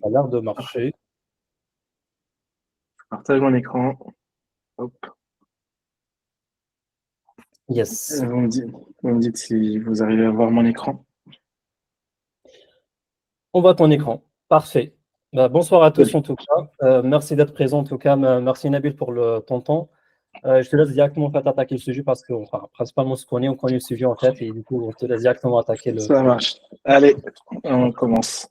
Ça a l'air de marcher. Partage mon écran. Hop. Yes. Vous me dites si vous arrivez à voir mon écran. On voit ton écran. Parfait. Bah, bonsoir à tous Good. en tout cas. Merci d'être présent en tout cas. Merci Nabil pour ton temps. Je te laisse directement en fait, attaquer le sujet parce que enfin, principalement on connaît le sujet en fait et du coup on te laisse directement attaquer le. Ça marche. Allez, on commence.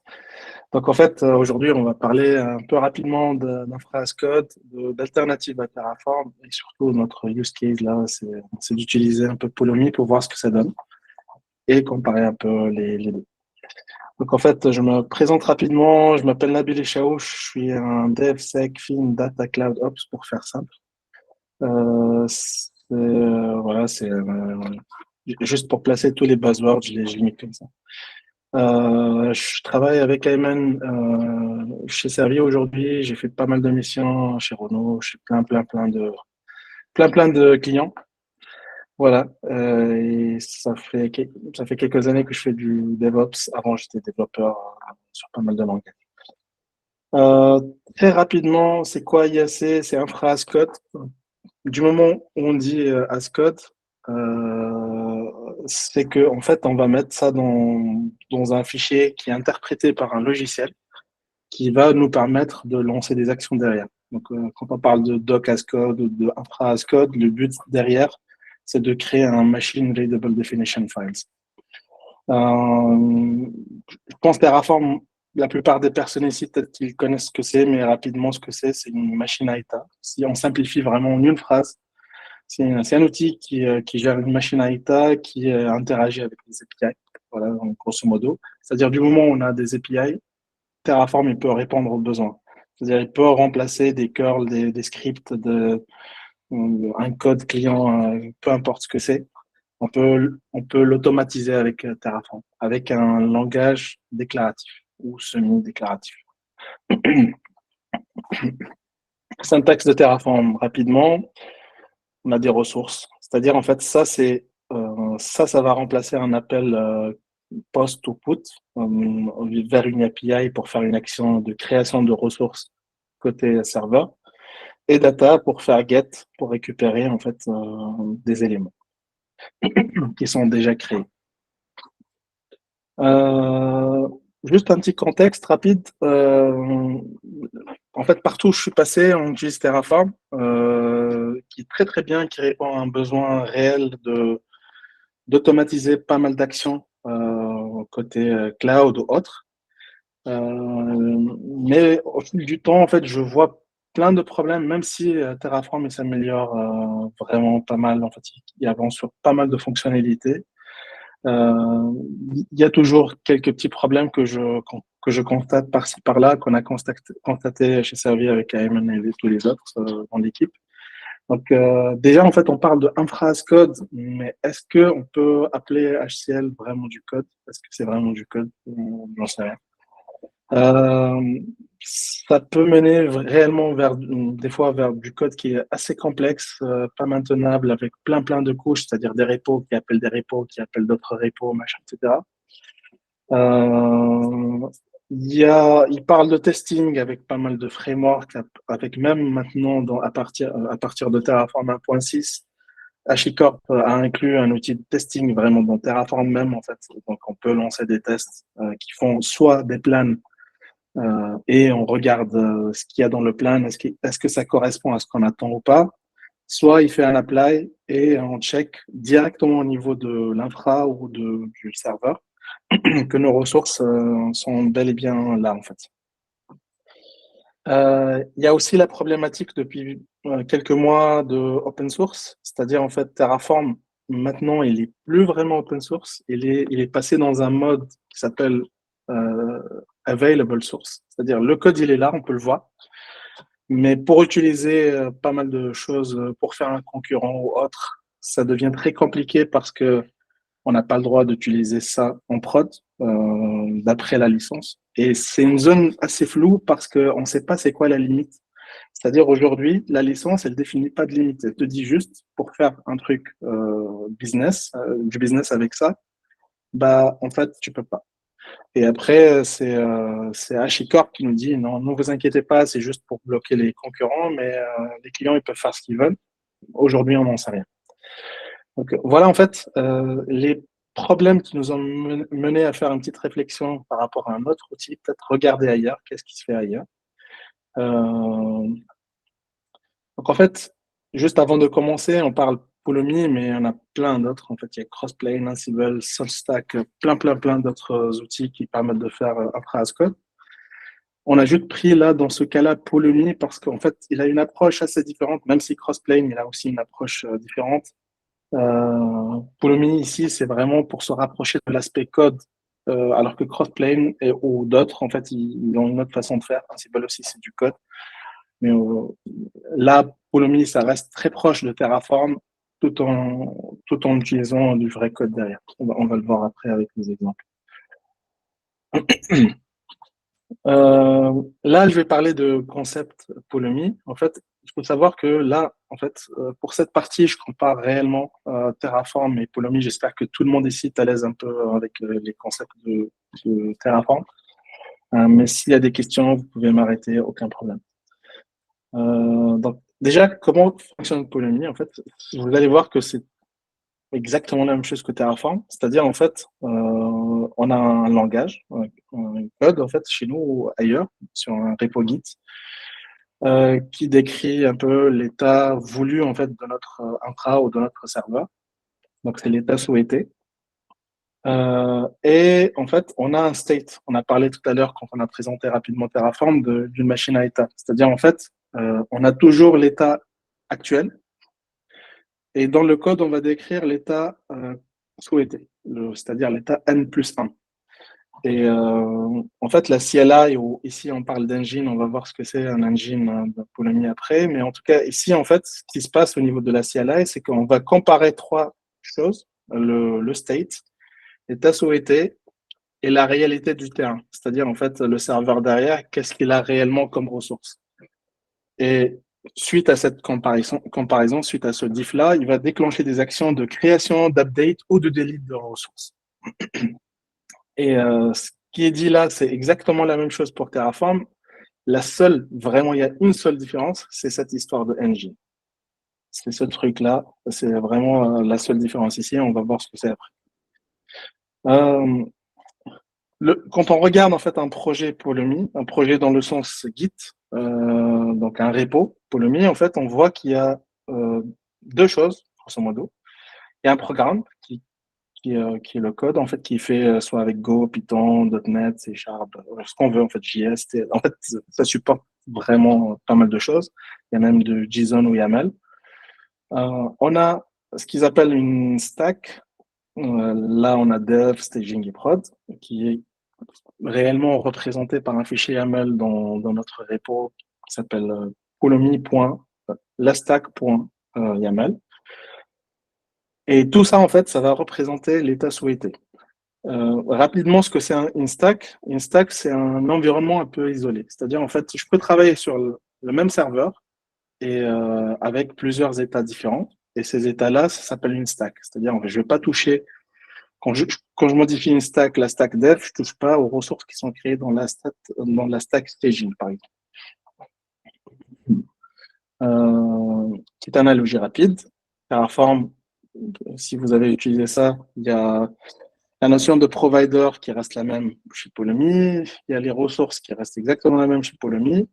Donc en fait, aujourd'hui, on va parler un peu rapidement d'infra as code, d'alternatives à Terraform et surtout notre use case là, c'est d'utiliser un peu Polomi pour voir ce que ça donne et comparer un peu les deux. Donc en fait, je me présente rapidement. Je m'appelle Nabil Echao. Je suis un DevSecFin Data Cloud Ops pour faire simple. Voilà, c'est juste pour placer tous les buzzwords, je les mets comme ça. Je travaille avec Ayman chez Servier aujourd'hui. J'ai fait pas mal de missions chez Renault. J'ai plein de clients. Voilà. Et ça fait quelques années que je fais du DevOps. Avant, j'étais développeur sur pas mal de langages. Euh, Très rapidement, c'est quoi IAC? C'est infra as code. Du moment où on dit as code, c'est que en fait, on va mettre ça dans un fichier qui est interprété par un logiciel qui va nous permettre de lancer des actions derrière. Donc, quand on parle de doc as code ou de infra as code, le but derrière, c'est de créer un machine readable definition files. Je pense que Terraform, la plupart des personnes ici, peut-être qu'ils connaissent ce que c'est, mais rapidement, ce que c'est une machine à état. Si on simplifie vraiment en une phrase, c'est un outil qui gère une machine à état qui interagit avec les API. Voilà, donc, grosso modo. C'est-à-dire, du moment où on a des API, Terraform, il peut répondre aux besoins. C'est-à-dire, il peut remplacer des curls, des scripts, un code client, peu importe ce que c'est. On peut l'automatiser avec Terraform, avec un langage déclaratif ou semi-déclaratif. Syntaxe de Terraform, rapidement, on a des ressources. C'est-à-dire, en fait, ça va remplacer un appel post ou put vers une API pour faire une action de création de ressources côté serveur et data pour faire get, pour récupérer en fait des éléments qui sont déjà créés. Euh, Juste un petit contexte rapide. En fait, partout où je suis passé, on utilise Terraform, qui est très très bien, qui répond à un besoin réel d'automatiser pas mal d'actions côté cloud ou autre. Mais au fil du temps, en fait, je vois plein de problèmes, même si Terraform il s'améliore vraiment pas mal. En fait, il avance sur pas mal de fonctionnalités. Il y a toujours quelques petits problèmes que je constate par-ci par-là, qu'on a constaté chez Servier avec Ayman et tous les autres dans l'équipe. Donc, déjà, en fait, on parle de infra as code, mais est-ce qu'on peut appeler HCL vraiment du code? Est-ce que c'est vraiment du code? J'en sais rien. Ça peut mener réellement des fois vers du code qui est assez complexe, pas maintenable, avec plein de couches, c'est-à-dire des repos qui appellent des repos, qui appellent d'autres repos, machin, etc. Euh, il parle de testing avec pas mal de frameworks, avec même maintenant, à partir de Terraform 1.6, HashiCorp a inclus un outil de testing vraiment dans Terraform même, en fait. Donc, on peut lancer des tests qui font soit des plans et on regarde ce qu'il y a dans le plan, est-ce que ça correspond à ce qu'on attend ou pas. Soit il fait un apply et on check directement au niveau de l'infra ou du serveur que nos ressources sont bel et bien là, en fait. Il y a aussi la problématique depuis quelques mois de open source, c'est-à-dire en fait Terraform, maintenant, il est plus vraiment open source, il est passé dans un mode qui s'appelle euh, available source, c'est-à-dire le code, il est là, on peut le voir, mais pour utiliser pas mal de choses, pour faire un concurrent ou autre, ça devient très compliqué parce que on n'a pas le droit d'utiliser ça en prod d'après la licence. Et c'est une zone assez floue parce qu'on ne sait pas c'est quoi la limite. C'est-à-dire aujourd'hui, la licence, elle ne définit pas de limite. Elle te dit juste, pour faire un truc business, du business avec ça, bah en fait, tu peux pas. Et après, c'est HashiCorp qui nous dit non, ne vous inquiétez pas, c'est juste pour bloquer les concurrents, mais les clients, ils peuvent faire ce qu'ils veulent. Aujourd'hui, on n'en sait rien. Donc voilà, en fait, les problèmes qui nous ont mené à faire une petite réflexion par rapport à un autre outil, peut-être regarder ailleurs, qu'est-ce qui se fait ailleurs. Donc en fait, juste avant de commencer, on parle Pulumi, mais il y en a plein d'autres. En fait, il y a Crossplane, Ansible, SaltStack, plein d'autres outils qui permettent de faire infra as code. On a juste pris là, dans ce cas-là, Pulumi parce qu'en fait, il a une approche assez différente, même si Crossplane, il a aussi une approche différente. Pulumi, ici, c'est vraiment pour se rapprocher de l'aspect code, alors que Crossplane ou d'autres, en fait, ils ont une autre façon de faire. Ansible aussi, c'est du code. Mais là, Pulumi, ça reste très proche de Terraform tout en utilisant du vrai code derrière. On va le voir après avec les exemples. Là, je vais parler de concept Pulumi. En fait, il faut savoir que là, en fait, pour cette partie, je compare réellement Terraform et Pulumi. J'espère que tout le monde ici est à l'aise un peu avec les concepts de Terraform. Mais s'il y a des questions, vous pouvez m'arrêter, aucun problème. Donc, déjà, comment fonctionne Pulumi? En fait, vous allez voir que c'est exactement la même chose que Terraform. C'est-à-dire, en fait, on a un langage, un code, en fait, chez nous ou ailleurs, sur un repo Git, qui décrit un peu l'état voulu, en fait, de notre infra ou de notre serveur. Donc, c'est l'état souhaité. Et en fait, on a un state. On a parlé tout à l'heure, quand on a présenté rapidement Terraform, d'une machine à état. C'est-à-dire, en fait, on a toujours l'état actuel. Et dans le code, on va décrire l'état souhaité, c'est-à-dire l'état N plus 1. Et en fait, la CLI, ou ici on parle d'engine, on va voir ce que c'est un engine de Pulumi après. Mais en tout cas, ici, en fait, ce qui se passe au niveau de la CLI, c'est qu'on va comparer trois choses, le state, l'état souhaité et la réalité du terrain. C'est-à-dire, en fait, le serveur derrière, qu'est-ce qu'il a réellement comme ressource. Et suite à cette comparaison, suite à ce diff-là, il va déclencher des actions de création, d'update ou de delete de ressources. Et ce qui est dit là, c'est exactement la même chose pour Terraform. Vraiment, il y a une seule différence, c'est cette histoire de engine. C'est ce truc-là, c'est vraiment la seule différence ici. On va voir ce que c'est après. Quand on regarde en fait un projet Pulumi, un projet dans le sens Git, donc un repo Pulumi, en fait, on voit qu'il y a deux choses, grosso modo. Il y a un programme qui est le code en fait qui est fait soit avec Go, Python, .NET, C#, ce qu'on veut en fait, JS. En fait, ça supporte vraiment pas mal de choses. Il y a même de JSON ou YAML. On a ce qu'ils appellent une stack. Là, on a Dev, Staging et Prod, qui est réellement représenté par un fichier YAML dans notre repo qui s'appelle pulumi.lastack.yaml. Et tout ça, en fait, ça va représenter l'état souhaité. Rapidement, ce que c'est une stack. Une stack, c'est un environnement un peu isolé. C'est-à-dire, en fait, je peux travailler sur le même serveur et avec plusieurs états différents. Et ces états-là, ça s'appelle une stack. C'est-à-dire, en fait, je ne vais pas toucher. Quand je modifie une stack, la stack dev, je ne touche pas aux ressources qui sont créées dans la stack staging, par exemple. Petite analogie rapide. Terraform, si vous avez utilisé ça, il y a la notion de provider qui reste la même chez Pulumi. Il y a les ressources qui restent exactement la même chez Pulumi.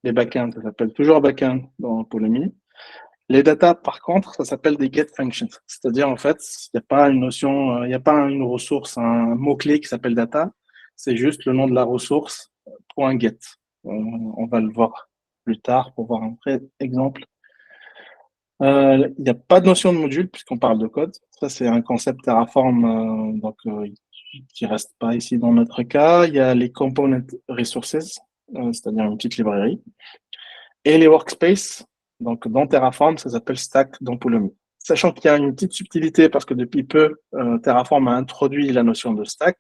Les backends, ça s'appelle toujours backend dans Pulumi. Les data, par contre, ça s'appelle des get functions. C'est-à-dire, en fait, il n'y a pas une notion, il n'y a pas une ressource, un mot-clé qui s'appelle data. C'est juste le nom de la ressource, .get. On va le voir plus tard pour voir un vrai exemple. Il n'y a pas de notion de module puisqu'on parle de code. Ça, c'est un concept Terraform qui ne reste pas ici dans notre cas. Il y a les component resources, c'est-à-dire une petite librairie. Et les workspaces, donc dans Terraform, ça s'appelle stack dans Pulumi. Sachant qu'il y a une petite subtilité parce que depuis peu, Terraform a introduit la notion de stack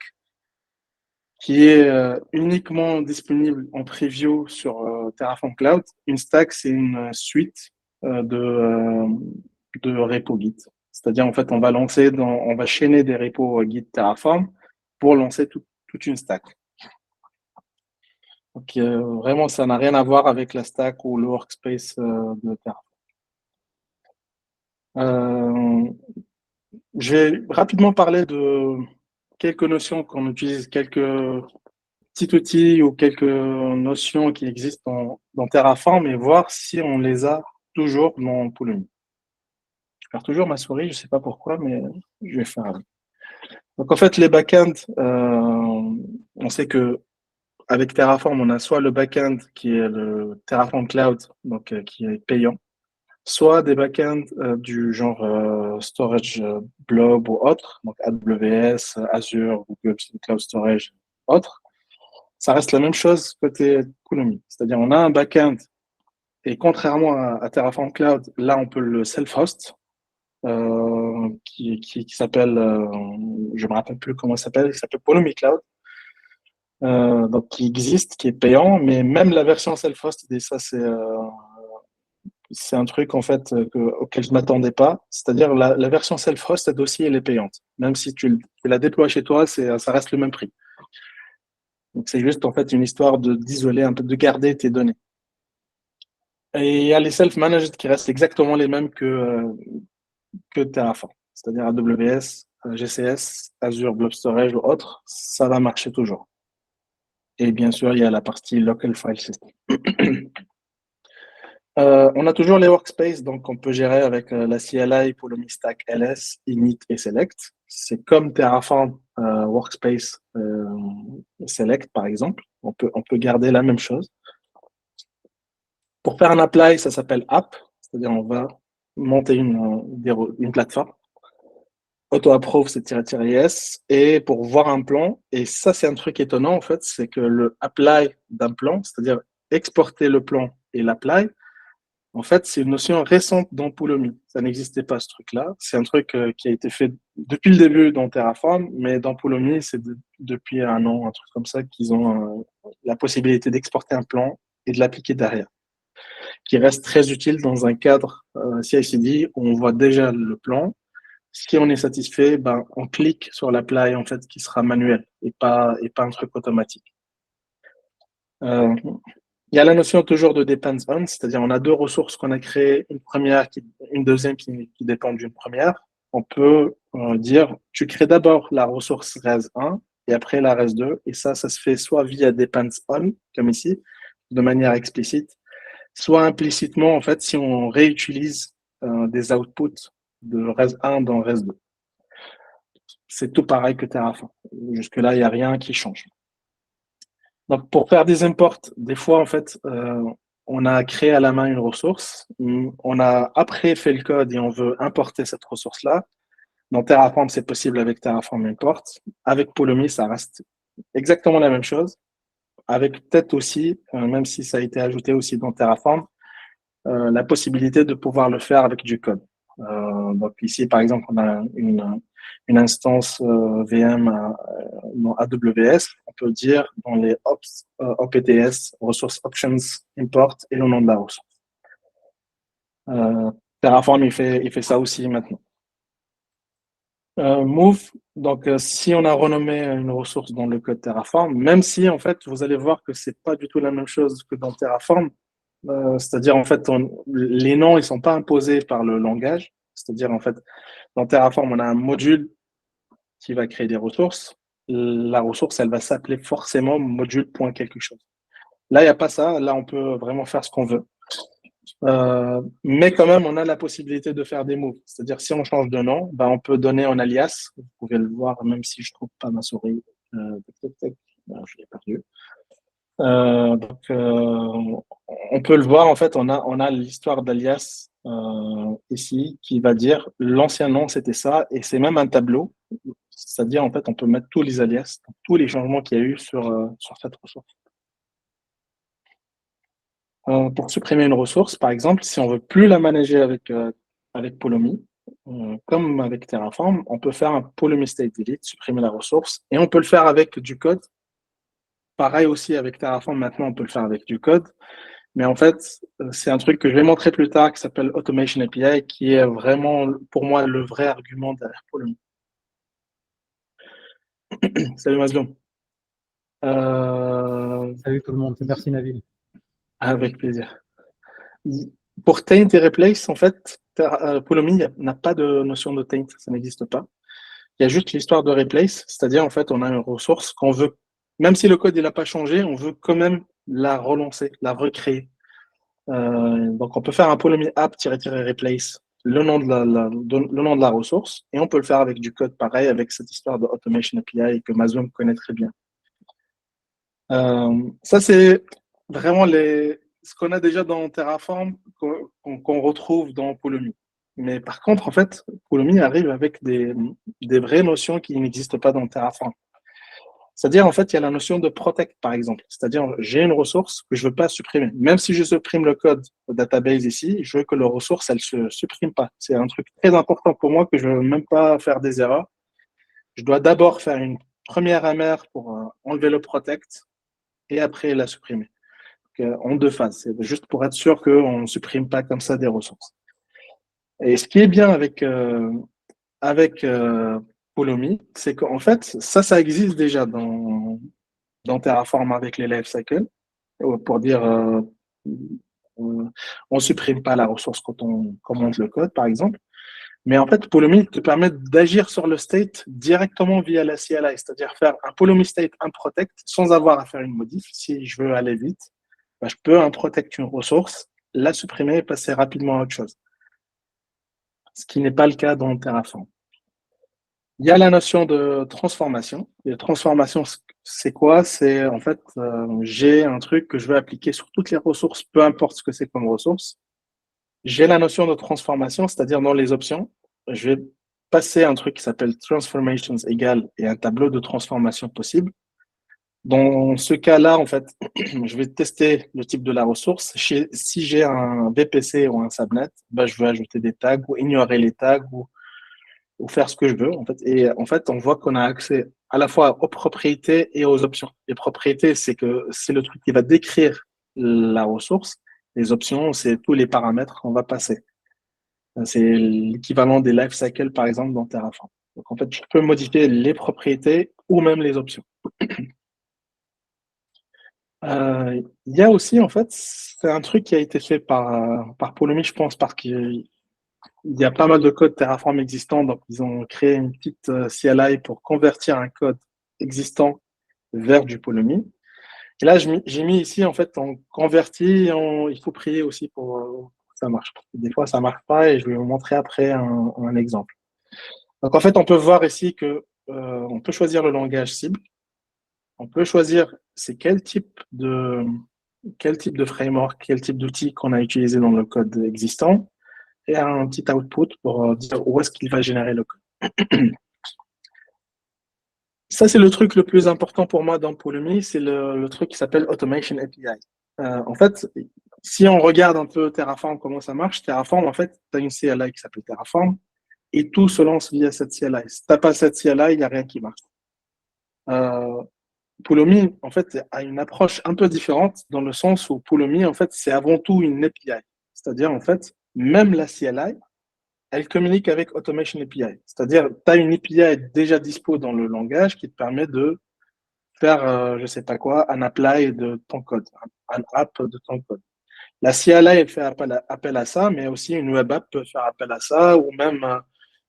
qui est uniquement disponible en preview sur Terraform Cloud. Une stack, c'est une suite de repos Git. C'est-à-dire, en fait, on va chaîner des repos Git Terraform pour lancer toute une stack. Donc, vraiment, ça n'a rien à voir avec la stack ou le workspace de Terraform. Je vais rapidement parler de quelques notions qu'on utilise, quelques petits outils ou quelques notions qui existent dans Terraform et voir si on les a toujours dans Pulumi. Je perds toujours ma souris, je ne sais pas pourquoi, mais je vais faire avec. Donc en fait, les backends, on sait que avec Terraform, on a soit le backend qui est le Terraform Cloud, donc qui est payant, soit des backends du genre storage blob ou autre, donc AWS, Azure, Google Cloud Storage, autre. Ça reste la même chose côté Pulumi. C'est-à-dire on a un backend et contrairement à Terraform Cloud, là on peut le self-host qui s'appelle, je me rappelle plus comment il s'appelle Pulumi Cloud. Donc qui existe, qui est payant, mais même la version self-host, et ça c'est un truc en fait auquel je m'attendais pas. C'est-à-dire la version self-hosted aussi, elle est payante. Même si tu la déploies chez toi, ça reste le même prix. Donc c'est juste en fait une histoire d'isoler un peu, de garder tes données. Et il y a les self-managed qui restent exactement les mêmes que Terraform. C'est-à-dire AWS, GCS, Azure Blob Storage ou autre, ça va marcher toujours. Et bien sûr, il y a la partie local file system. On a toujours les workspaces, donc on peut gérer avec la CLI pour le Stack LS, init et select. C'est comme Terraform workspace select, par exemple. On peut garder la même chose. Pour faire un apply, ça s'appelle app, c'est-à-dire on va monter une plateforme. Auto-approve, c'est -s. Et pour voir un plan, et ça c'est un truc étonnant en fait, c'est que le apply d'un plan, c'est-à-dire exporter le plan et l'apply, en fait, c'est une notion récente dans Pulumi. Ça n'existait pas, ce truc-là. C'est un truc qui a été fait depuis le début dans Terraform, mais dans Pulumi, c'est depuis un an, un truc comme ça, qu'ils ont la possibilité d'exporter un plan et de l'appliquer derrière, qui reste très utile dans un cadre CI/CD où on voit déjà le plan. Si on est satisfait, ben, on clique sur l'apply en fait, qui sera manuel et pas un truc automatique. Il y a la notion toujours de depends on, c'est-à-dire on a deux ressources qu'on a créées, une deuxième qui dépend d'une première. On peut dire, tu crées d'abord la ressource res1 et après la res2, et ça se fait soit via depends on, comme ici, de manière explicite, soit implicitement, en fait, si on réutilise des outputs de res1 dans res2. C'est tout pareil que Terraform. Jusque-là, il n'y a rien qui change. Donc, pour faire des imports, des fois, en fait, on a créé à la main une ressource. On a après fait le code et on veut importer cette ressource-là. Dans Terraform, c'est possible avec Terraform Import. Avec Pulumi, ça reste exactement la même chose. Avec peut-être aussi, même si ça a été ajouté aussi dans Terraform, la possibilité de pouvoir le faire avec du code. Donc ici, par exemple, on a une instance VM dans AWS. On peut dire dans les OPTS, Resource Options Import, et le nom de la ressource. Terraform, il fait ça aussi maintenant. Move, donc si on a renommé une ressource dans le code Terraform, même si en fait vous allez voir que c'est pas du tout la même chose que dans Terraform, c'est-à-dire en fait les noms ils sont pas imposés par le langage, c'est-à-dire en fait dans Terraform on a un module qui va créer des ressources, la ressource elle va s'appeler forcément module.quelque chose. Là il n'y a pas ça, là on peut vraiment faire ce qu'on veut. Mais quand même, on a la possibilité de faire des moves. C'est-à-dire, si on change de nom, ben, on peut donner un alias. Vous pouvez le voir, même si je ne trouve pas ma souris. Je l'ai perdu. On peut le voir, en fait, on a l'histoire d'alias ici qui va dire l'ancien nom, c'était ça, et c'est même un tableau. C'est-à-dire, en fait, on peut mettre tous les alias, tous les changements qu'il y a eu sur cette ressource. Pour supprimer une ressource, par exemple, si on veut plus la manager avec Pulumi, comme avec Terraform, on peut faire un Pulumi state delete, supprimer la ressource, et on peut le faire avec du code. Pareil aussi avec Terraform, maintenant on peut le faire avec du code, mais en fait, c'est un truc que je vais montrer plus tard qui s'appelle Automation API, qui est vraiment, pour moi, le vrai argument derrière Pulumi. Salut Mazloum. Salut tout le monde, merci Nabil. Avec plaisir. Pour taint et replace, en fait, Pulumi n'a pas de notion de taint, ça n'existe pas. Il y a juste l'histoire de replace, c'est-à-dire en fait, on a une ressource qu'on veut, même si le code il n'a pas changé, on veut quand même la relancer, la recréer. Donc on peut faire un Pulumi app-replace, le nom de la ressource, et on peut le faire avec du code pareil, avec cette histoire de automation API que Mazoom connaît très bien. Ça, c'est vraiment ce qu'on a déjà dans Terraform qu'on retrouve dans Pulumi. Mais par contre, en fait, Pulumi arrive avec des vraies notions qui n'existent pas dans Terraform. C'est-à-dire, en fait, il y a la notion de protect, par exemple. C'est-à-dire, j'ai une ressource que je ne veux pas supprimer. Même si je supprime le code au database ici, je veux que la ressource, elle ne se supprime pas. C'est un truc très important pour moi que je ne veux même pas faire des erreurs. Je dois d'abord faire une première AMR pour enlever le protect et après la supprimer. Donc, en deux phases. C'est juste pour être sûr qu'on ne supprime pas comme ça des ressources. Et ce qui est bien avec Pulumi, c'est qu'en fait, ça existe déjà dans Terraform avec les lifecycle, pour dire on ne supprime pas la ressource quand on commente le code, par exemple. Mais en fait, Pulumi te permet d'agir sur le state directement via la CLI, c'est-à-dire faire un Pulumi state, un protect, sans avoir à faire une modif. Si je veux aller vite, ben, je peux un protect une ressource, la supprimer et passer rapidement à autre chose. Ce qui n'est pas le cas dans Terraform. Il y a la notion de transformation. Et transformation, c'est quoi? C'est en fait, j'ai un truc que je veux appliquer sur toutes les ressources, peu importe ce que c'est comme ressource. J'ai la notion de transformation, c'est-à-dire dans les options, je vais passer un truc qui s'appelle transformations égale et un tableau de transformation possible. Dans ce cas-là, en fait, je vais tester le type de la ressource. Si j'ai un VPC ou un subnet, ben, je vais ajouter des tags ou ignorer les tags ou faire ce que je veux. En fait. Et en fait, on voit qu'on a accès à la fois aux propriétés et aux options. Les propriétés, c'est le truc qui va décrire la ressource. Les options, c'est tous les paramètres qu'on va passer. C'est l'équivalent des lifecycles, par exemple, dans Terraform. Donc, en fait, je peux modifier les propriétés ou même les options. Il y a aussi, en fait, c'est un truc qui a été fait par Pulumi, je pense, parce qu'il y a pas mal de codes Terraform existants, donc ils ont créé une petite CLI pour convertir un code existant vers du Pulumi. Et là, j'ai mis ici, en fait, on convertit, il faut prier aussi pour que ça marche. Des fois, ça ne marche pas et je vais vous montrer après un exemple. Donc, en fait, on peut voir ici que on peut choisir le langage cible. On peut choisir c'est quel type de framework, quel type d'outil qu'on a utilisé dans le code existant et un petit output pour dire où est-ce qu'il va générer le code. Ça, c'est le truc le plus important pour moi dans Pulumi, c'est le truc qui s'appelle Automation API. En fait, si on regarde un peu Terraform, comment ça marche, Terraform, en fait, tu as une CLI qui s'appelle Terraform et tout se lance via cette CLI. Si tu n'as pas cette CLI, il n'y a rien qui marche. Pulumi, en fait, a une approche un peu différente dans le sens où Pulumi, en fait, c'est avant tout une API. C'est-à-dire, en fait, même la CLI, elle communique avec Automation API. C'est-à-dire, tu as une API déjà dispo dans le langage qui te permet de faire, je ne sais pas quoi, un apply de ton code, un app de ton code. La CLI, elle fait appel à ça, mais aussi une web app peut faire appel à ça, ou même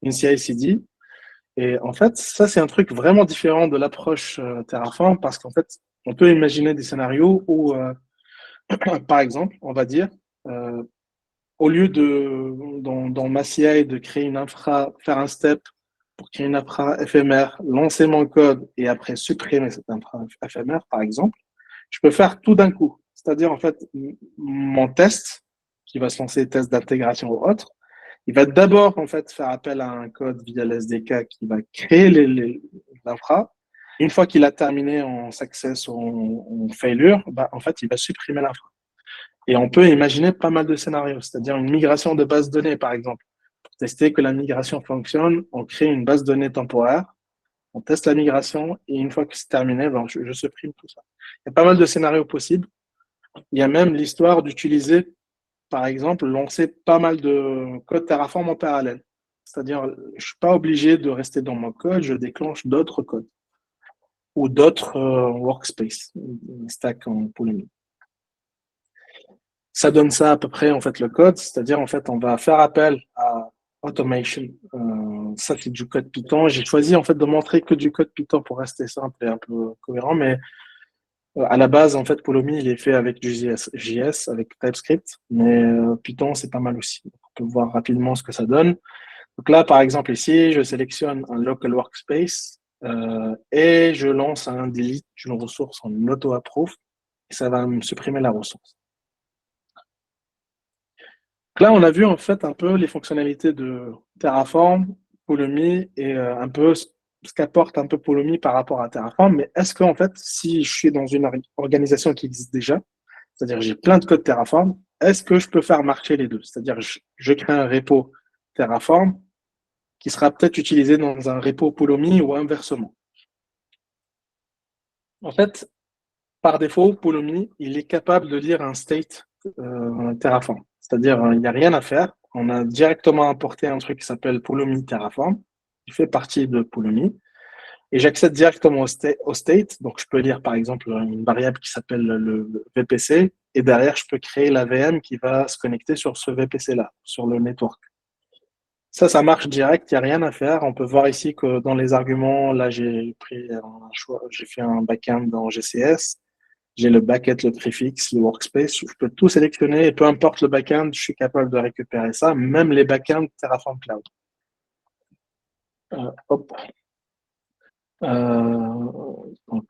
une CI/CD. Et en fait, ça, c'est un truc vraiment différent de l'approche Terraform, parce qu'en fait, on peut imaginer des scénarios où, par exemple, on va dire, au lieu dans ma CI, de créer une infra, faire un step pour créer une infra éphémère, lancer mon code et après supprimer cette infra éphémère, par exemple, je peux faire tout d'un coup. C'est-à-dire, en fait, mon test, qui va se lancer test d'intégration ou autre, il va d'abord, en fait, faire appel à un code via l'SDK qui va créer l'infra. Une fois qu'il a terminé en success ou en failure, bah, en fait, il va supprimer l'infra. Et on peut imaginer pas mal de scénarios, c'est-à-dire une migration de base de données, par exemple. Pour tester que la migration fonctionne, on crée une base de données temporaire, on teste la migration, et une fois que c'est terminé, ben, je supprime tout ça. Il y a pas mal de scénarios possibles. Il y a même l'histoire d'utiliser, par exemple, lancer pas mal de code Terraform en parallèle. C'est-à-dire, je ne suis pas obligé de rester dans mon code, je déclenche d'autres codes. ou d'autres workspaces, stack en Pulumi. Ça donne ça à peu près en fait le code, c'est-à-dire en fait on va faire appel à automation. Ça c'est du code Python. J'ai choisi en fait de montrer que du code Python pour rester simple et un peu cohérent, mais à la base en fait Pulumi il est fait avec du JS avec TypeScript, mais Python c'est pas mal aussi. On peut voir rapidement ce que ça donne. Donc là par exemple ici je sélectionne un local workspace et je lance un delete d'une ressource en auto-approve et ça va me supprimer la ressource. Donc là, on a vu en fait un peu les fonctionnalités de Terraform, Pulumi et un peu ce qu'apporte un peu Pulumi par rapport à Terraform. Mais est-ce qu'en fait, si je suis dans une organisation qui existe déjà, c'est-à-dire j'ai plein de codes Terraform, est-ce que je peux faire marcher les deux? C'est-à-dire je crée un repo Terraform qui sera peut-être utilisé dans un repo Pulumi ou inversement. En fait, par défaut, Pulumi, il est capable de lire un state Terraform. C'est-à-dire, il n'y a rien à faire. On a directement importé un truc qui s'appelle Pulumi Terraform, qui fait partie de Pulumi. Et j'accède directement au state. Donc, je peux lire, par exemple, une variable qui s'appelle le VPC. Et derrière, je peux créer la VM qui va se connecter sur ce VPC-là, sur le network. Ça marche direct, il n'y a rien à faire. On peut voir ici que dans les arguments, là, j'ai fait un backend dans GCS. J'ai le bucket, le préfixe, le workspace. Je peux tout sélectionner et peu importe le backend, je suis capable de récupérer ça, même les backends Terraform Cloud. Hop. Donc,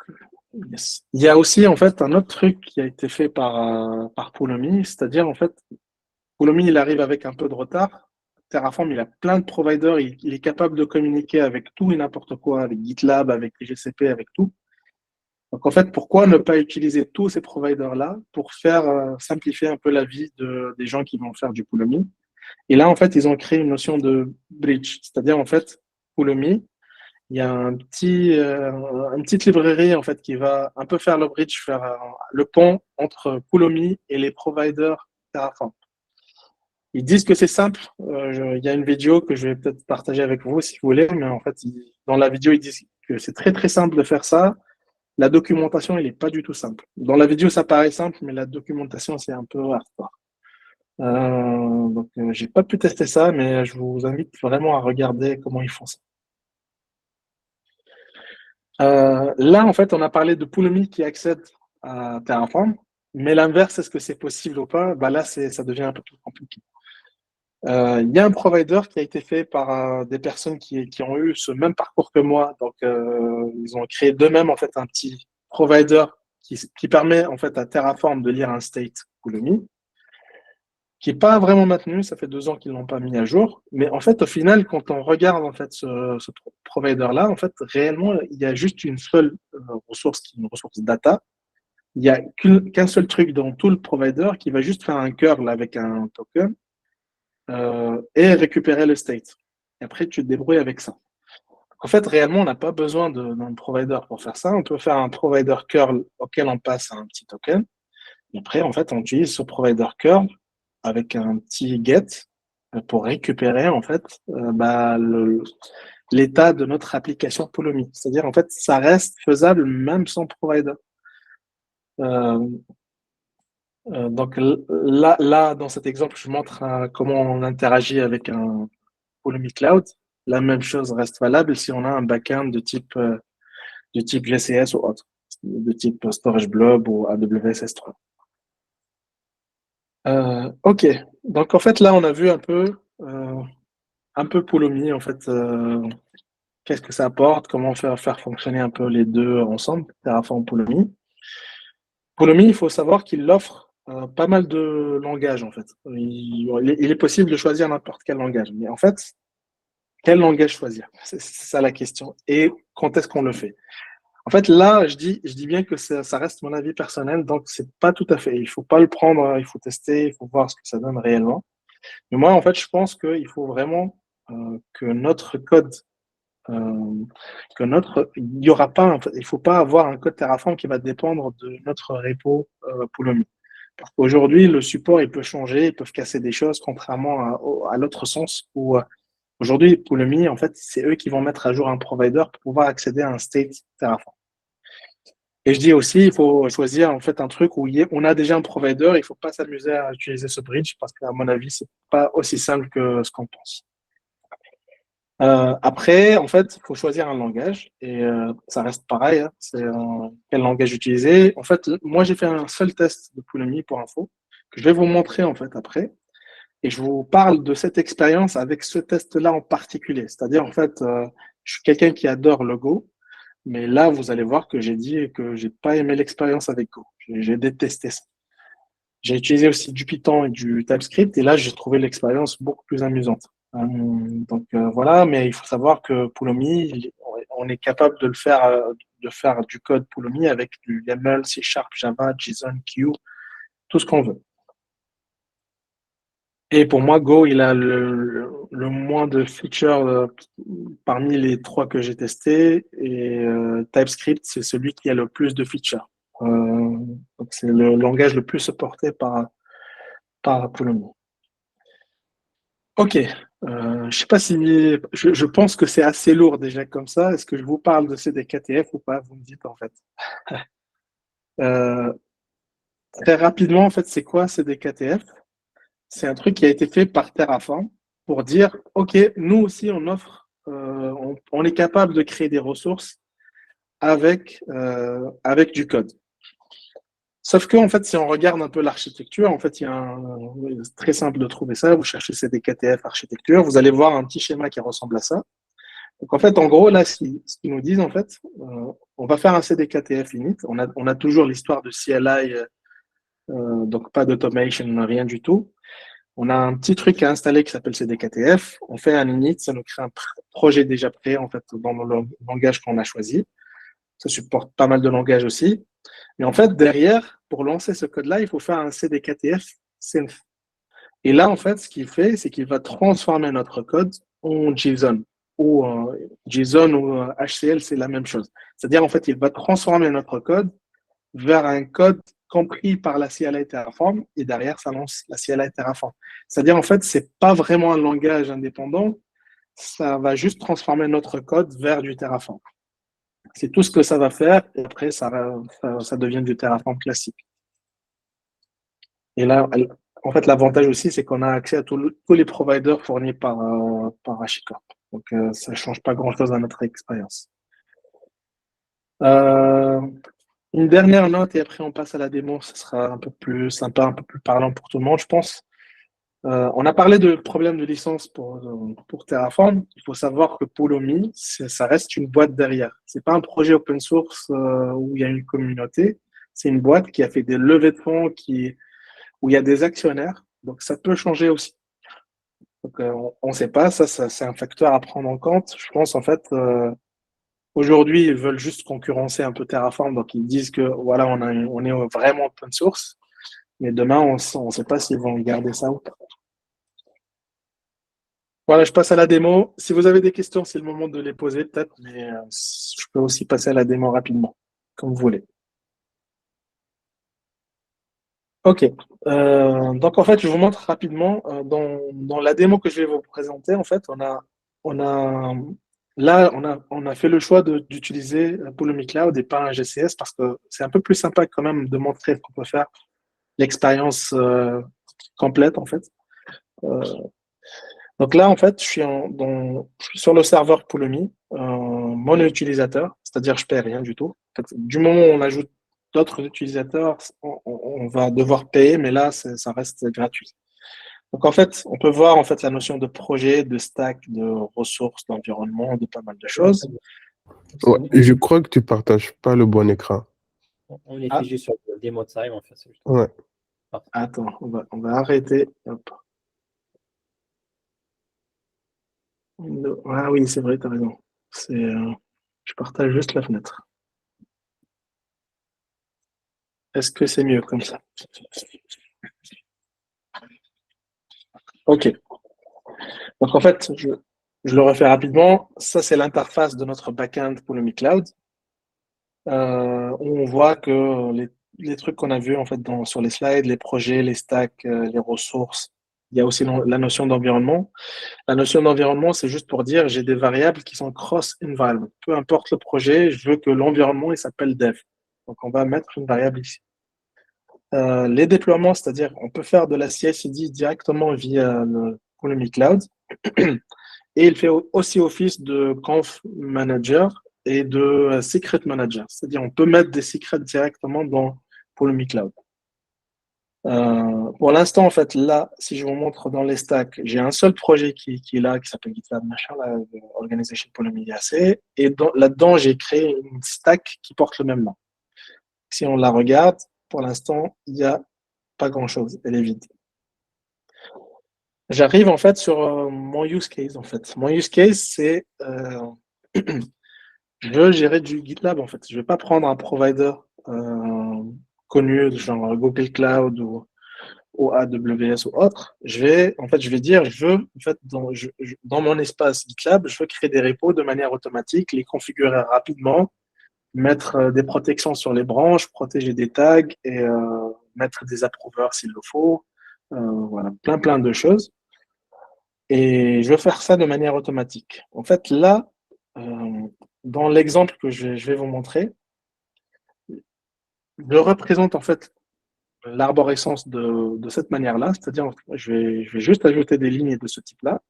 yes. Il y a aussi en fait un autre truc qui a été fait par Pulumi, c'est-à-dire en fait, Pulumi il arrive avec un peu de retard. Terraform il a plein de providers, il est capable de communiquer avec tout et n'importe quoi, avec GitLab, avec les GCP, avec tout. Donc, en fait, pourquoi ne pas utiliser tous ces providers-là pour faire simplifier un peu la vie des gens qui vont faire du Pulumi? Et là, en fait, ils ont créé une notion de bridge. C'est-à-dire, en fait, Pulumi, il y a une petite librairie, en fait, qui va un peu faire le bridge, faire le pont entre Pulumi et les providers Terraform. Ils disent que c'est simple. Il y a une vidéo que je vais peut-être partager avec vous si vous voulez, mais en fait, dans la vidéo, ils disent que c'est très, très simple de faire ça. La documentation, elle n'est pas du tout simple. Dans la vidéo, ça paraît simple, mais la documentation, c'est un peu hardcore. Donc, j'ai pas pu tester ça, mais je vous invite vraiment à regarder comment ils font ça. Là, en fait, on a parlé de Pulumi qui accède à Terraform, mais l'inverse, est-ce que c'est possible ou pas? Bah là, ça devient un peu plus compliqué. Il y a un provider qui a été fait par des personnes qui ont eu ce même parcours que moi. Donc, ils ont créé d'eux-mêmes en fait un petit provider qui permet en fait à Terraform de lire un state Pulumi, qui n'est pas vraiment maintenu. Ça fait 2 ans qu'ils l'ont pas mis à jour. Mais en fait, au final, quand on regarde en fait ce provider-là, en fait, réellement, il y a juste une seule ressource qui est une ressource data. Il n'y a qu'un seul truc dans tout le provider qui va juste faire un curl avec un token. Et récupérer le state. Et après, tu te débrouilles avec ça. En fait, réellement, on n'a pas besoin d'un provider pour faire ça. On peut faire un provider curl auquel on passe un petit token. Et après, en fait, on utilise ce provider curl avec un petit get pour récupérer en fait l'état de notre application Pulumi. C'est-à-dire, en fait, ça reste faisable même sans provider. Donc là, dans cet exemple, je montre comment on interagit avec un Pulumi Cloud. La même chose reste valable si on a un backend de type GCS ou autre, de type Storage Blob ou AWS S3. Ok, donc en fait là, on a vu un peu Pulumi, en fait, qu'est-ce que ça apporte, comment faire fonctionner un peu les deux ensemble, Terraform Pulumi. Pulumi, il faut savoir qu'il offre pas mal de langages en fait. Il est possible de choisir n'importe quel langage, mais en fait, quel langage choisir? C'est ça la question. Et quand est-ce qu'on le fait? En fait, là, je dis bien que ça reste mon avis personnel, donc c'est pas tout à fait. Il faut pas le prendre, il faut tester, il faut voir ce que ça donne réellement. Mais moi, en fait, je pense qu'il faut vraiment que notre code, il y aura pas, il faut pas avoir un code Terraform qui va dépendre de notre repo Pulumi. Parce qu'aujourd'hui, le support, il peut changer, ils peuvent casser des choses, contrairement à l'autre sens où aujourd'hui, Pulumi, en fait, c'est eux qui vont mettre à jour un provider pour pouvoir accéder à un state Terraform. Et je dis aussi, il faut choisir en fait un truc où on a déjà un provider, il ne faut pas s'amuser à utiliser ce bridge parce qu'à mon avis, c'est pas aussi simple que ce qu'on pense. Après, en fait, il faut choisir un langage et ça reste pareil. Hein, c'est quel langage utiliser. En fait, moi, j'ai fait un seul test de Pulumi pour info que je vais vous montrer en fait après. Et je vous parle de cette expérience avec ce test-là en particulier. C'est-à-dire, en fait, je suis quelqu'un qui adore le Go, mais là, vous allez voir que j'ai dit que j'ai pas aimé l'expérience avec Go. J'ai détesté ça. J'ai utilisé aussi du Python et du TypeScript, et là, j'ai trouvé l'expérience beaucoup plus amusante. Donc voilà, mais il faut savoir que Pulumi, on est capable de faire du code Pulumi avec du YAML, C#, Java, JSON, Q, tout ce qu'on veut. Et pour moi, Go, il a le moins de features parmi les 3 que j'ai testés. Et TypeScript, c'est celui qui a le plus de features. Donc c'est le langage le plus supporté par Pulumi. Ok. Je sais pas si je pense que c'est assez lourd déjà comme ça. Est-ce que je vous parle de CDKTF ou pas? Vous me dites en fait. Euh, Très rapidement, en fait, c'est quoi CDKTF? C'est un truc qui a été fait par Terraform pour dire, OK, nous aussi, on offre, on est capable de créer des ressources avec du code. Sauf que, en fait, si on regarde un peu l'architecture, en fait, c'est très simple de trouver ça. Vous cherchez CDKTF architecture, vous allez voir un petit schéma qui ressemble à ça. Donc, en fait, en gros, là, ce qu'ils nous disent, en fait, on va faire un CDKTF init. On a toujours l'histoire de CLI, donc pas d'automation, rien du tout. On a un petit truc à installer qui s'appelle CDKTF. On fait un init, ça nous crée un projet déjà prêt en fait dans le langage qu'on a choisi. Ça supporte pas mal de langages aussi. Mais en fait, derrière, pour lancer ce code-là, il faut faire un CDKTF synth. Et là, en fait, ce qu'il fait, c'est qu'il va transformer notre code en JSON. Ou JSON ou HCL, c'est la même chose. C'est-à-dire, en fait, il va transformer notre code vers un code compris par la CLI Terraform et derrière, ça lance la CLI Terraform. C'est-à-dire, en fait, c'est pas vraiment un langage indépendant, ça va juste transformer notre code vers du Terraform. C'est tout ce que ça va faire et après, ça devient du Terraform classique. Et là, en fait, l'avantage aussi, c'est qu'on a accès à tous les providers fournis par HashiCorp. Donc, ça ne change pas grand-chose à notre expérience. Une dernière note et après on passe à la démo, ce sera un peu plus sympa, un peu plus parlant pour tout le monde, je pense. On a parlé de problème de licence pour Terraform. Il faut savoir que Pulumi, ça reste une boîte derrière. C'est pas un projet open source où il y a une communauté. C'est une boîte qui a fait des levées de fonds, où il y a des actionnaires. Donc ça peut changer aussi. Donc on ne sait pas, ça c'est un facteur à prendre en compte. Je pense en fait. Aujourd'hui, ils veulent juste concurrencer un peu Terraform, donc ils disent que voilà, on est vraiment open source, mais demain, on ne sait pas s'ils vont garder ça ou pas. Voilà, je passe à la démo. Si vous avez des questions, c'est le moment de les poser peut-être, mais je peux aussi passer à la démo rapidement, comme vous voulez. Ok, donc en fait, je vous montre rapidement dans la démo que je vais vous présenter. En fait, on a fait le choix d'utiliser Pulumi Cloud et pas un GCS parce que c'est un peu plus sympa quand même de montrer qu'on peut faire l'expérience complète en fait. Donc là, en fait, je suis sur le serveur Pulumi, mon utilisateur, c'est-à-dire je ne paie rien du tout. En fait, du moment où on ajoute d'autres utilisateurs, on va devoir payer, mais là, ça reste gratuit. Donc en fait, on peut voir en fait la notion de projet, de stack, de ressources, d'environnement, de pas mal de choses. Ouais, je crois que tu partages pas le bon écran. On est figé sur le démo time en fait. Ouais. Attends, on va arrêter. Hop. Ah oui, c'est vrai, tu as raison. Je partage juste la fenêtre. Est-ce que c'est mieux comme ça? Ok. Donc en fait, je le refais rapidement. Ça, c'est l'interface de notre backend Pulumi Cloud. Où on voit que les trucs qu'on a vus en fait sur les slides, les projets, les stacks, les ressources. Il y a aussi la notion d'environnement. La notion d'environnement, c'est juste pour dire j'ai des variables qui sont cross-environment. Peu importe le projet, je veux que l'environnement il s'appelle dev. Donc, on va mettre une variable ici. Les déploiements, c'est-à-dire on peut faire de la CI/CD directement via le Pulumi Cloud. Et il fait aussi office de conf manager et de secret manager. C'est-à-dire on peut mettre des secrets directement dans Pulumi Cloud. Pour l'instant, en fait, là, si je vous montre dans les stacks, j'ai un seul projet qui est là, qui s'appelle GitLab machin, là, Organization Pulumi IAC. Et là-dedans, j'ai créé une stack qui porte le même nom. Si on la regarde, pour l'instant, il n'y a pas grand-chose. Elle est vide. J'arrive en fait sur mon use case. En fait, mon use case, c'est je veux gérer du GitLab. En fait, je vais pas prendre un provider connu, genre Google Cloud ou AWS ou autre. Je vais dire, je veux en fait dans mon espace GitLab, je veux créer des repos de manière automatique, les configurer rapidement, mettre des protections sur les branches, protéger des tags et mettre des approvers s'il le faut. Voilà, plein de choses. Et je veux faire ça de manière automatique. En fait, là, dans l'exemple que je vais vous montrer, je représente en fait l'arborescence de cette manière-là, c'est-à-dire je vais juste ajouter des lignes de ce type-là.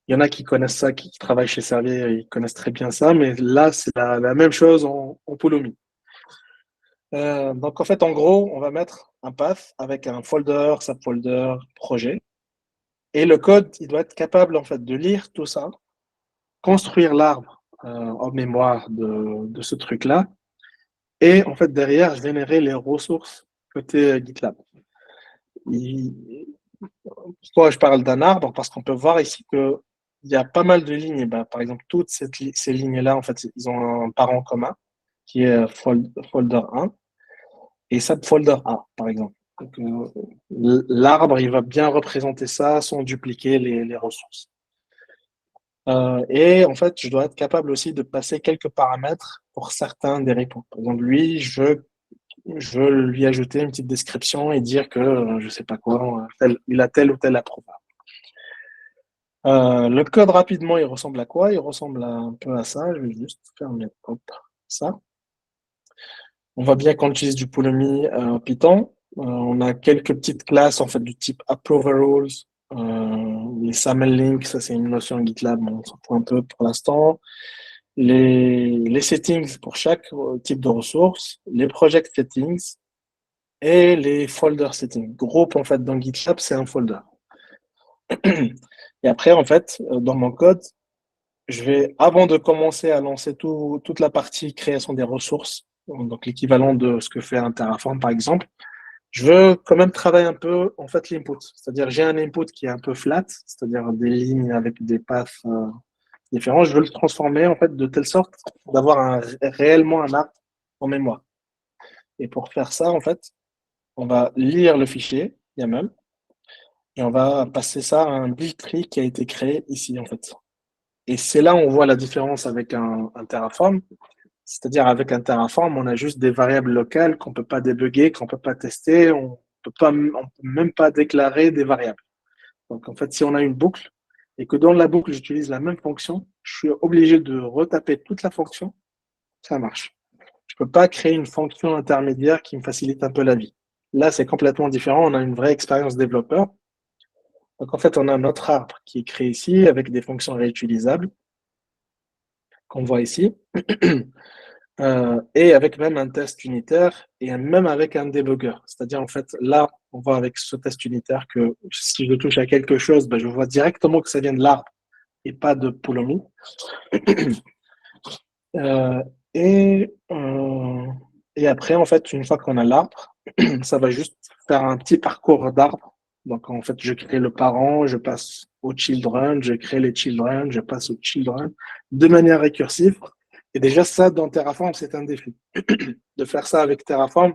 Il y en a qui connaissent ça, qui travaillent chez Servier, ils connaissent très bien ça, mais là, c'est la même chose en Pulumi. Donc en fait, en gros, on va mettre un path avec un folder, subfolder, projet. Et le code, il doit être capable en fait de lire tout ça, construire l'arbre en mémoire de ce truc-là, et en fait derrière générer les ressources côté GitLab. Pourquoi je parle d'un arbre? Parce qu'on peut voir ici que il y a pas mal de lignes. Ben, par exemple, toutes ces lignes-là, en fait, ils ont un parent commun qui est folder 1 et subfolder A, par exemple. Donc, l'arbre, il va bien représenter ça sans dupliquer les ressources. Et en fait, je dois être capable aussi de passer quelques paramètres pour certains des repos. Par exemple, lui, je veux lui ajouter une petite description et dire que, je sais pas quoi, il a tel ou tel approval. Le code, rapidement, il ressemble à quoi? Il ressemble un peu à ça. Je vais juste fermer ça. On voit bien qu'on utilise du Pulumi Python. On a quelques petites classes en fait du type approval rules. Les SAML links, ça c'est une notion GitLab, mais on s'en fout un peu pour l'instant. Les settings pour chaque type de ressource, les project settings et les folder settings. Groupe en fait dans GitLab, c'est un folder. Et après, en fait, dans mon code, je vais, avant de commencer à lancer toute la partie création des ressources, donc l'équivalent de ce que fait un Terraform par exemple, je veux quand même travailler un peu en fait l'input. C'est-à-dire j'ai un input qui est un peu flat, c'est-à-dire des lignes avec des paths différents. Je veux le transformer en fait de telle sorte d'avoir réellement un arbre en mémoire. Et pour faire ça, en fait, on va lire le fichier YAML et on va passer ça à un build tree qui a été créé ici en fait. Et c'est là où on voit la différence avec un Terraform. C'est-à-dire avec un Terraform, on a juste des variables locales qu'on ne peut pas débugger, qu'on ne peut pas tester, on peut même pas déclarer des variables. Donc en fait, si on a une boucle et que dans la boucle, j'utilise la même fonction, je suis obligé de retaper toute la fonction, ça marche. Je ne peux pas créer une fonction intermédiaire qui me facilite un peu la vie. Là, c'est complètement différent. On a une vraie expérience développeur. Donc en fait, on a notre arbre qui est créé ici avec des fonctions réutilisables qu'on voit ici. Et avec même un test unitaire et même avec un debugger. C'est-à-dire, en fait, là, on voit avec ce test unitaire que si je touche à quelque chose, ben, je vois directement que ça vient de l'arbre et pas de Pulumi. Et après, en fait, une fois qu'on a l'arbre, ça va juste faire un petit parcours d'arbre. Donc, en fait, je crée le parent, je passe au children, je crée les children, je passe au children de manière récursive. Et déjà, ça, dans Terraform, c'est un défi. De faire ça avec Terraform,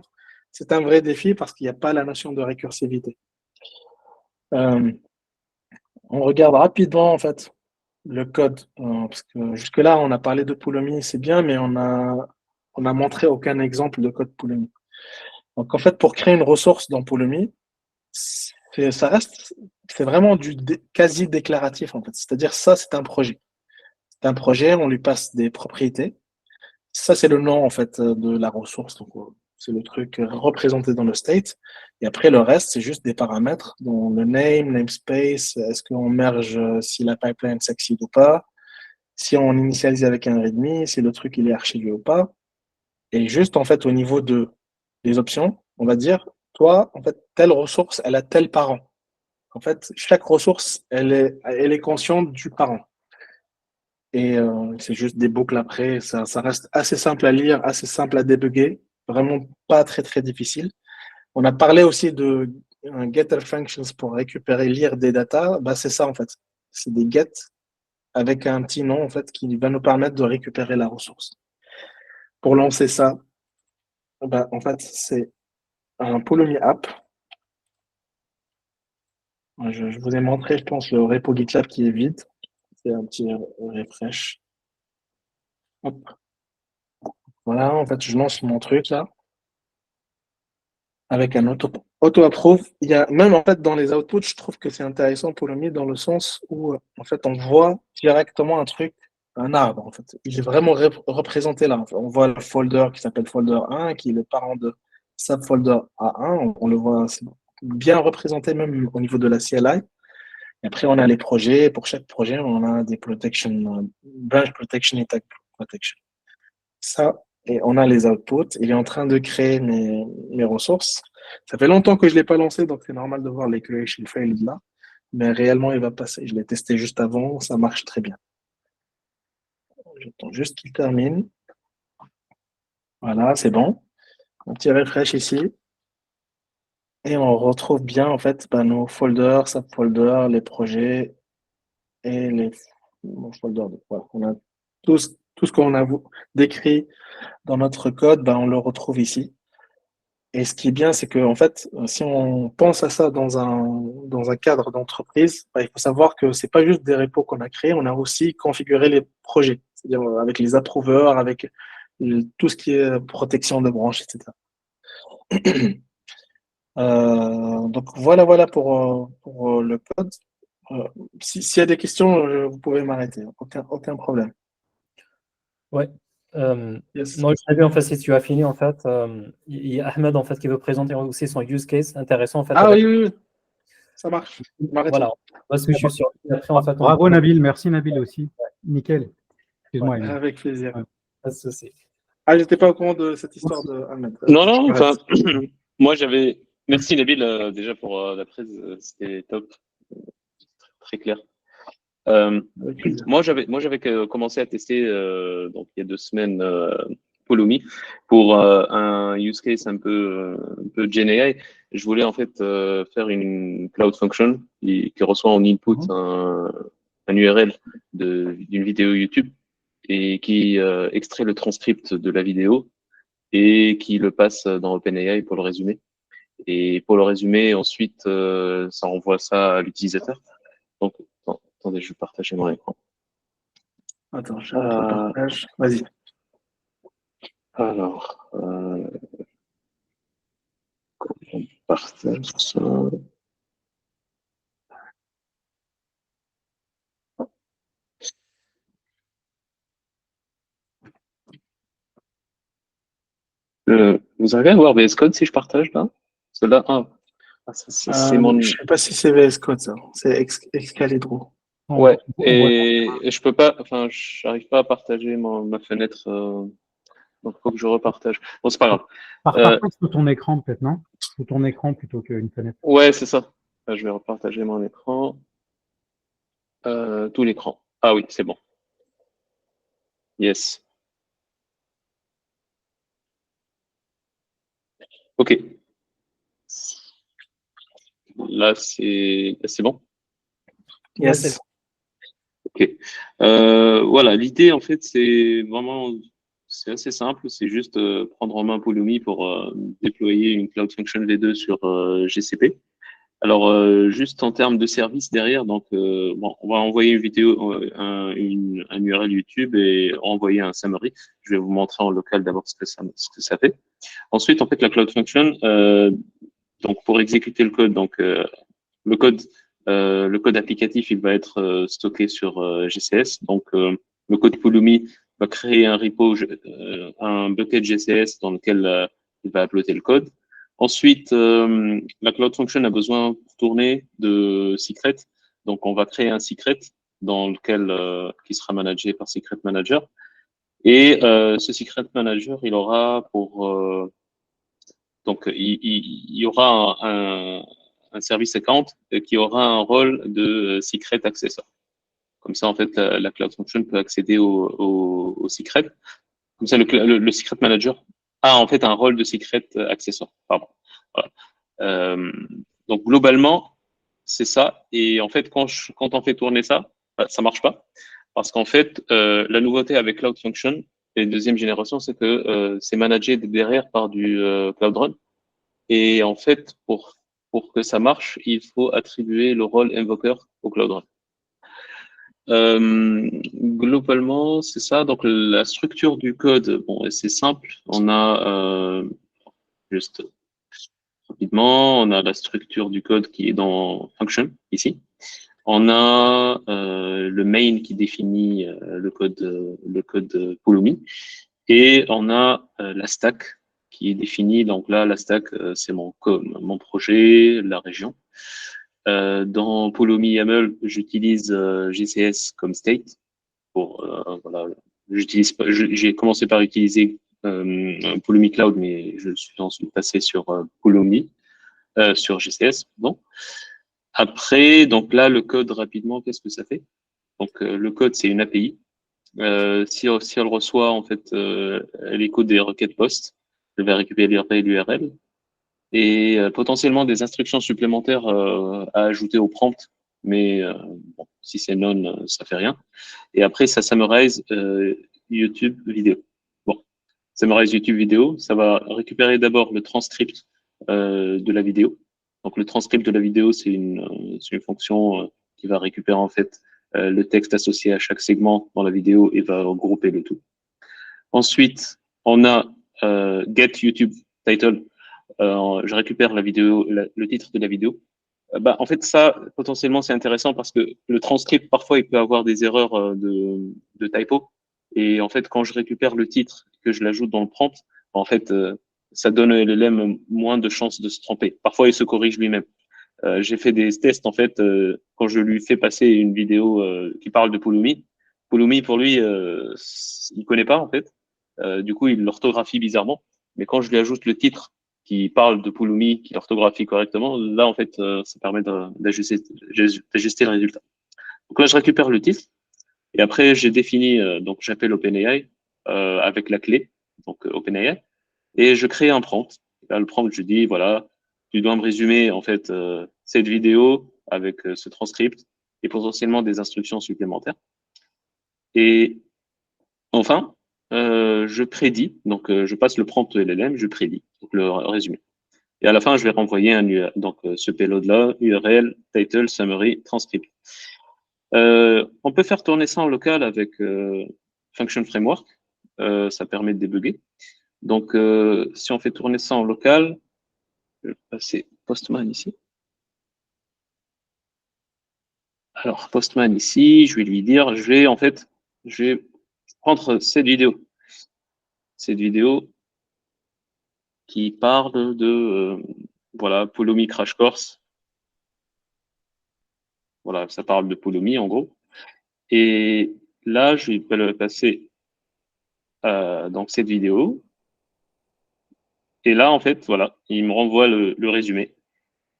c'est un vrai défi parce qu'il n'y a pas la notion de récursivité. On regarde rapidement, en fait, le code. Parce que jusque-là, on a parlé de Pulumi, c'est bien, mais on a montré aucun exemple de code Pulumi. Donc, en fait, pour créer une ressource dans Pulumi, c'est vraiment du quasi déclaratif, en fait. C'est-à-dire, ça, c'est un projet. C'est un projet, on lui passe des propriétés. Ça, c'est le nom en fait de la ressource. Donc, c'est le truc représenté dans le state. Et après, le reste, c'est juste des paramètres, dont le name, namespace, est-ce qu'on merge si la pipeline s'excite ou pas, si on initialise avec un readme, si le truc il est archivé ou pas. Et juste en fait au niveau des options, on va dire, toi, en fait, telle ressource, elle a tel parent. En fait, chaque ressource, elle est consciente du parent. Et c'est juste des boucles après. Ça reste assez simple à lire, assez simple à débugger. Vraiment pas très, très difficile. On a parlé aussi de getter functions pour récupérer, lire des datas. Bah, c'est ça, en fait. C'est des get avec un petit nom, en fait, qui va nous permettre de récupérer la ressource. Pour lancer ça, bah, en fait, c'est un Pulumi app. Je vous ai montré, je pense, le repo GitLab qui est vide. C'est un petit refresh. Hop. Voilà, en fait, je lance mon truc là avec un auto-approve. Il y a même en fait dans les outputs, je trouve que c'est intéressant pour le dans le sens où en fait on voit directement un truc, un arbre en fait. Il est vraiment représenté là. On voit le folder qui s'appelle folder 1, qui est le parent de subfolder A1. On le voit bien représenté même au niveau de la CLI. Et après, on a les projets. Pour chaque projet, on a des protection, branch protection et tag protection. Ça, et on a les outputs. Il est en train de créer mes ressources. Ça fait longtemps que je ne l'ai pas lancé, donc c'est normal de voir les creation fails là. Mais réellement, il va passer. Je l'ai testé juste avant, ça marche très bien. J'attends juste qu'il termine. Voilà, c'est bon. Un petit refresh ici. Et on retrouve bien en fait nos folders, subfolders, les projets et les folders. Voilà. On a tout ce qu'on a décrit dans notre code, on le retrouve ici. Et ce qui est bien, c'est que en fait, si on pense à ça dans un cadre d'entreprise, il faut savoir que c'est pas juste des repos qu'on a créés, on a aussi configuré les projets, c'est-à-dire avec les approuveurs, avec tout ce qui est protection de branches, etc. Donc voilà pour le code. S'il y a des questions, vous pouvez m'arrêter, aucun problème. Ouais. Yes. Non, je savais en fait si tu as fini en fait. Il y a Ahmed en fait qui veut présenter aussi son use case intéressant en fait. Ah avec... oui, ça marche. Voilà. Parce que je suis sûr. Après, en fait, Bravo Nabil, merci Nabil aussi. Nickel. Excuse-moi, Emile. Avec plaisir. Ouais. Pas de souci. Ah, j'étais pas au courant de cette histoire de Ahmed. Non, enfin, moi j'avais. Merci Nabil déjà pour la presse, c'était top, très clair. Moi j'avais commencé à tester donc il y a 2 semaines Pulumi pour un use case un peu GenAI. Je voulais en fait faire une cloud function qui reçoit en input un URL d'une vidéo YouTube et qui extrait le transcript de la vidéo et qui le passe dans OpenAI pour le résumer. Et pour le résumer, ensuite, ça envoie ça à l'utilisateur. Donc, attendez, je vais partager mon écran. Attends, je partage. Vas-y. Alors, on partage ça. Vous arrivez à voir VS Code si je partage là? Cela, c'est mon. Je sais pas si c'est VS Code, ça. C'est Excalibur. Ouais, et je peux pas, enfin, j'arrive pas à partager ma fenêtre, donc faut que je repartage. Bon, c'est pas grave. Partage sur ton écran peut-être, non? Sur ton écran plutôt qu'une fenêtre. Ouais, c'est ça. Je vais repartager mon écran. Tout l'écran. Ah oui, c'est bon. Yes. Ok. Là, c'est bon. Yes. Ok. Voilà, l'idée, en fait, c'est assez simple. C'est juste prendre en main Pulumi pour déployer une Cloud Function V2 sur GCP. Alors, juste en termes de service derrière, donc, bon, on va envoyer une vidéo, un URL YouTube et envoyer un summary. Je vais vous montrer en local d'abord ce que ça fait. Ensuite, en fait, la Cloud Function, donc pour exécuter le code, donc le code applicatif, il va être stocké sur GCS. Donc, le code Pulumi va créer un repo, un bucket GCS dans lequel il va uploader le code. Ensuite, la Cloud Function a besoin pour tourner de secret. Donc, on va créer un secret dans lequel qui sera managé par Secret Manager. Et ce Secret Manager, il aura pour donc il y aura un service account qui aura un rôle de secret accessor. Comme ça, en fait, la Cloud Function peut accéder au secret. Comme ça, le Secret Manager a en fait un rôle de secret accessor. Pardon. Voilà. Donc globalement, c'est ça. Et en fait, quand on fait tourner ça, ça marche pas. Parce qu'en fait, la nouveauté avec Cloud Function et deuxième génération, c'est que c'est managé derrière par du Cloud Run. Et en fait, pour que ça marche, il faut attribuer le rôle invoker au Cloud Run. Globalement, c'est ça. Donc la structure du code, bon, c'est simple. On a juste rapidement, on a la structure du code qui est dans function ici. On a le main qui définit le code Pulumi, et on a la stack qui est définie. Donc là, la stack, c'est mon projet, la région. Dans Pulumi YAML, j'utilise GCS comme state. Voilà, j'ai commencé par utiliser Pulumi Cloud, mais je suis ensuite passé sur Pulumi, sur GCS. Bon. Après, donc là, le code rapidement, qu'est-ce que ça fait? Donc le code, c'est une API. Si elle reçoit en fait l'écho des requêtes POST, elle va récupérer l'URL et potentiellement des instructions supplémentaires à ajouter au prompt. Mais bon, si c'est non, ça fait rien. Et après, ça summarize YouTube vidéo. Bon, summarize YouTube vidéo, ça va récupérer d'abord le transcript de la vidéo. Donc le transcript de la vidéo, c'est une fonction qui va récupérer en fait le texte associé à chaque segment dans la vidéo et va regrouper le tout. Ensuite, on a get YouTube title. Je récupère la vidéo, le titre de la vidéo. En fait, ça, potentiellement, c'est intéressant parce que le transcript, parfois, il peut avoir des erreurs de typo. Et en fait, quand je récupère le titre, que je l'ajoute dans le prompt, en fait, ça donne à LLM moins de chances de se tromper. Parfois, il se corrige lui-même. J'ai fait des tests, en fait, quand je lui fais passer une vidéo qui parle de Pulumi. Pulumi, pour lui, il connaît pas, en fait. Du coup, il l'orthographie bizarrement. Mais quand je lui ajoute le titre qui parle de Pulumi, qui l'orthographie correctement, là, en fait, ça permet d'ajuster le résultat. Donc là, je récupère le titre. Et après, j'ai défini, donc j'appelle OpenAI avec la clé, donc OpenAI, et je crée un prompt. Là, le prompt, je dis, voilà, tu dois me résumer, en fait, cette vidéo avec ce transcript et potentiellement des instructions supplémentaires. Et enfin, je prédis, donc je passe le prompt LLM, je prédis, donc le résumé. Et à la fin, je vais renvoyer donc ce payload-là, URL, title, summary, transcript. On peut faire tourner ça en local avec Function Framework. Ça permet de débugger. Donc, si on fait tourner ça en local, je vais passer Postman ici. Alors, Postman ici, je vais lui dire, je vais prendre cette vidéo. Cette vidéo qui parle de, voilà, Pulumi Crash Course. Voilà, ça parle de Pulumi, en gros. Et là, je vais passer donc cette vidéo. Et là, en fait, voilà, il me renvoie le résumé.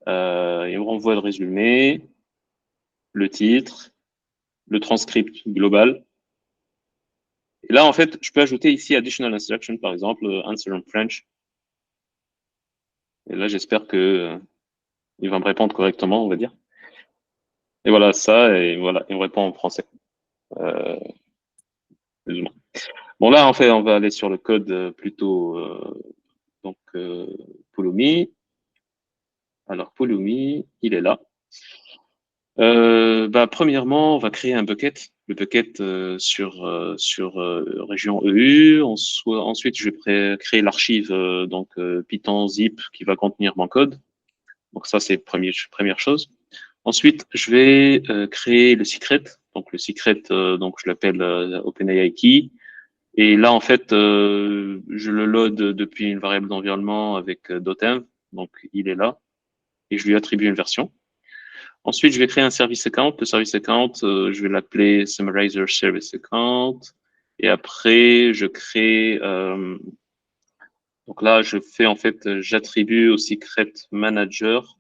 Il me renvoie le résumé, le titre, le transcript global. Et là, en fait, je peux ajouter ici additional instruction, par exemple, answer in French. Et là, j'espère que il va me répondre correctement, on va dire. Et voilà, ça, et voilà, il me répond en français. Plus ou moins. Bon, là, en fait, on va aller sur le code plutôt, donc, Pulumi. Alors, Pulumi, il est là. Premièrement, on va créer un bucket, le bucket sur région EU. Ensuite, je vais créer l'archive donc Python zip qui va contenir mon code. Donc ça, c'est première chose. Ensuite, je vais créer le secret. Donc le secret, donc je l'appelle OpenAI Key. Et là, en fait, je le load depuis une variable d'environnement avec .env, donc il est là, et je lui attribue une version. Ensuite, je vais créer un service account. Le service account, je vais l'appeler Summarizer Service Account. Et après, je crée. Donc là, je fais en fait, j'attribue au Secret Manager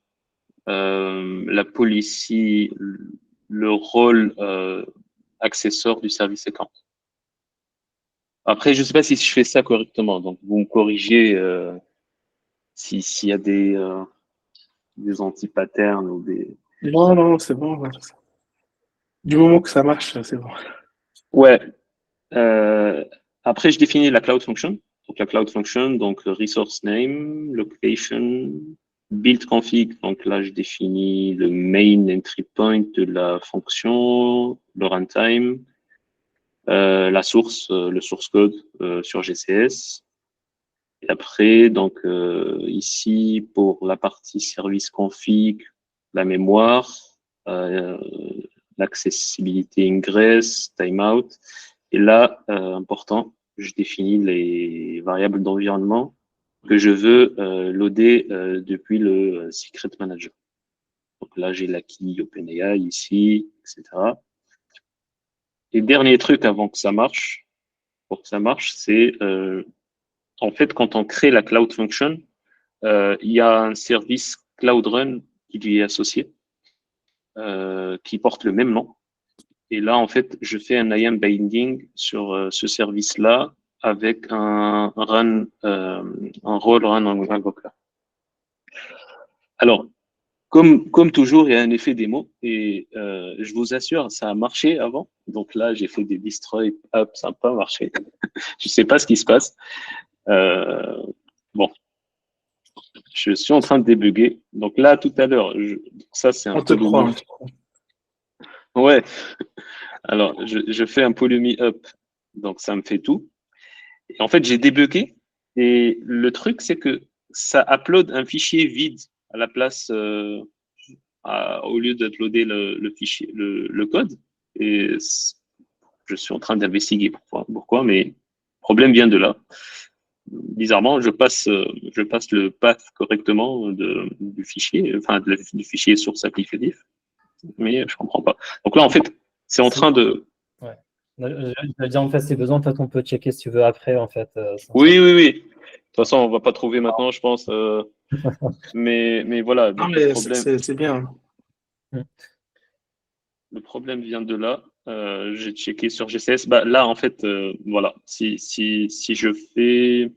la policy, le rôle accessoire du service account. Après, je ne sais pas si je fais ça correctement. Donc, vous me corrigez s'il y a des anti-patterns ou des. Non, non, c'est bon. Ouais. Du moment que ça marche, c'est bon. Ouais. Après, je définis la cloud function. Donc, la cloud function, donc resource name, location, build config. Donc là, je définis le main entry point de la fonction, le runtime, la source, le source code sur GCS. Et après, donc ici, pour la partie service config, la mémoire, l'accessibilité ingress, timeout. Et là, important, je définis les variables d'environnement que je veux loader depuis le Secret Manager. Donc là, j'ai l'acquis OpenAI ici, etc. Et dernier truc avant que ça marche, pour que ça marche, c'est en fait, quand on crée la Cloud Function, il y a un service Cloud Run qui lui est associé, qui porte le même nom. Et là, en fait, je fais un IAM binding sur ce service-là avec un run, un rôle run en invoker. Alors, comme toujours, il y a un effet démo et je vous assure, ça a marché avant. Donc là, j'ai fait des destroy, hop, ça n'a pas marché. Je sais pas ce qui se passe. Bon, je suis en train de débugger. Donc là, tout à l'heure, ça c'est un On te croit. polymy. Ouais. Alors, je fais un polymy up. Donc ça me fait tout. Et en fait, j'ai débugué. Et le truc, c'est que ça upload un fichier vide à la place, au lieu d'uploader le fichier, le code. Et je suis en train d'investiguer pourquoi, mais le problème vient de là. Bizarrement, je passe le path correctement du fichier, enfin du fichier source applicatif, mais je comprends pas. Donc là, en fait, c'est en train de. Ouais. Je vais dire en fait, si besoin, en fait, on peut checker si tu veux après, en fait. Oui. De toute façon, on va pas trouver maintenant, je pense. Mais voilà. Non, Donc mais le problème. c'est bien. Le problème vient de là. J'ai checké sur GCS. Bah, là, en fait, voilà. Si je fais.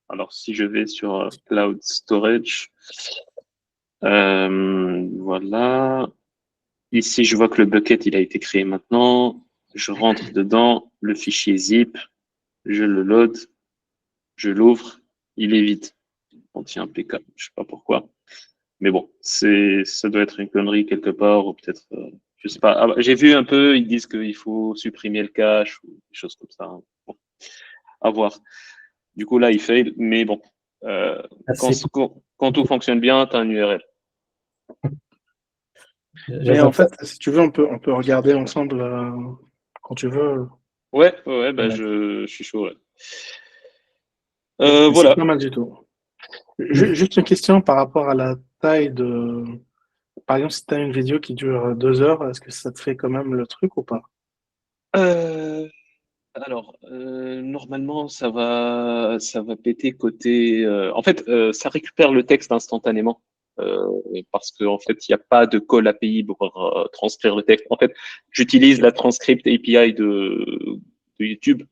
Alors, si je vais sur Cloud Storage, voilà. Ici, je vois que le bucket, il a été créé maintenant. Je rentre dedans, le fichier zip, je le load, je l'ouvre, il est vide. Anti-impeccable, je sais pas pourquoi. Mais bon, ça doit être une connerie quelque part, ou peut-être, je sais pas. Ah, j'ai vu un peu, ils disent qu'il faut supprimer le cache, ou des choses comme ça. Bon, à voir. Du coup, là, il fail, mais bon. Quand tout fonctionne bien, tu as un URL. Mais en fait, si tu veux, on peut regarder ensemble quand tu veux. Ouais, bah, je suis chaud. Ouais. C'est Voilà. pas mal du tout. Juste une question par rapport à la taille de. Par exemple, si tu as une vidéo qui dure 2 heures, est-ce que ça te fait quand même le truc ou pas? Alors, normalement, ça va péter côté. En fait, ça récupère le texte instantanément parce qu'en fait, il n'y a pas de call API pour transcrire le texte. En fait, j'utilise la transcript API de YouTube,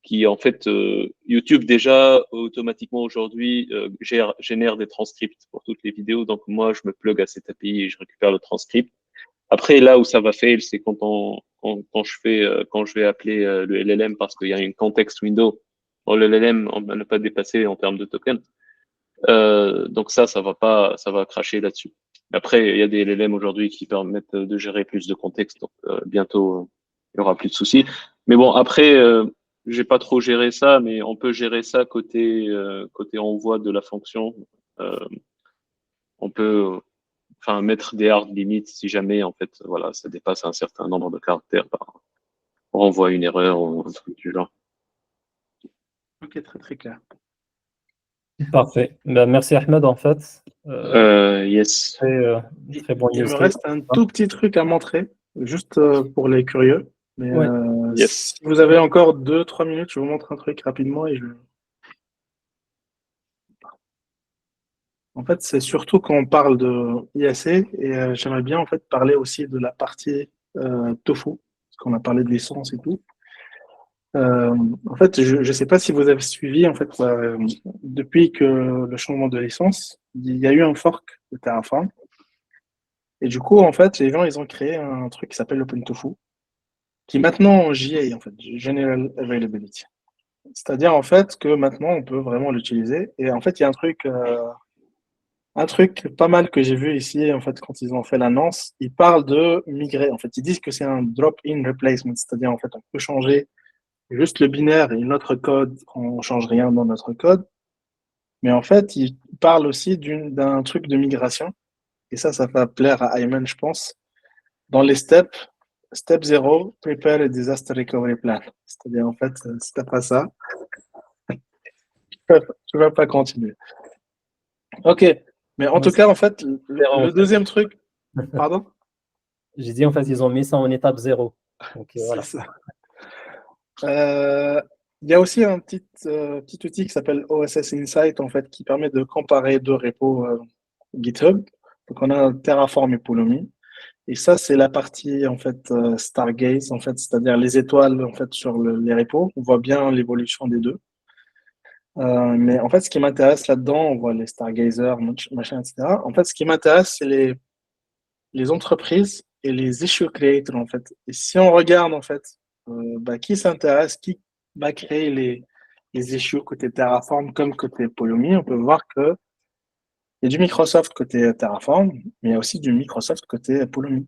qui en fait, YouTube déjà automatiquement aujourd'hui génère des transcripts pour toutes les vidéos. Donc moi, je me plug à cette API et je récupère le transcript. Après, là où ça va fail, c'est quand je vais appeler le LLM parce qu'il y a une context window. Bon, le LLM, on va ne pas dépasser en termes de token. Donc ça va cracher là-dessus. Après, il y a des LLM aujourd'hui qui permettent de gérer plus de contexte. Donc bientôt, il y aura plus de soucis. Mais bon, après, j'ai pas trop géré ça, mais on peut gérer ça côté envoi de la fonction. On peut mettre des hard limits si jamais, en fait, voilà, ça dépasse un certain nombre de caractères, on renvoie une erreur ou un truc du genre. Ok, très très clair. Parfait. Ben, merci Ahmed, en fait. Yes. Très bon Il use me case. reste un tout petit truc à montrer, juste pour les curieux. Mais Ouais. Yes. si vous avez encore 2-3 minutes, je vous montre un truc rapidement. En fait, c'est surtout quand on parle de IAC et j'aimerais bien en fait parler aussi de la partie tofu, parce qu'on a parlé de licence et tout. En fait, je ne sais pas si vous avez suivi en fait depuis que le changement de licence, il y a eu un fork de Terraform. Et du coup, en fait, les gens ils ont créé un truc qui s'appelle OpenTofu, qui est maintenant en JA, en fait, General Availability. C'est-à-dire, en fait, que maintenant, on peut vraiment l'utiliser. Et en fait, il y a un truc pas mal que j'ai vu ici, en fait, quand ils ont fait l'annonce, ils parlent de migrer. En fait, ils disent que c'est un drop-in replacement. C'est-à-dire, en fait, on peut changer juste le binaire et notre code, on change rien dans notre code. Mais en fait, ils parlent aussi d'un truc de migration. Et ça va plaire à Ayman, je pense. Dans les steps, step 0, prepare a disaster recovery plan. C'est-à-dire, en fait, si t'as pas ça, tu vas pas continuer. Ok. Mais en tout cas, en fait, le deuxième truc, pardon? J'ai dit, en fait, ils ont mis ça en étape 0. Donc, voilà. C'est ça. Il y a aussi un petit outil qui s'appelle OSS Insight, en fait, qui permet de comparer deux repos GitHub. Donc, on a Terraform et Pulumi. Et ça, c'est la partie, en fait, Stargaze, en fait, c'est-à-dire les étoiles, en fait, sur les repos. On voit bien l'évolution des deux. Mais en fait, ce qui m'intéresse là-dedans, on voit les Stargazer, machin, etc. En fait, ce qui m'intéresse, c'est les entreprises et les issue creators, en fait. Et si on regarde, en fait, qui s'intéresse, qui va créer les issues côté Terraform comme côté Pulumi, on peut voir que il y a du Microsoft côté Terraform, mais il y a aussi du Microsoft côté Pulumi.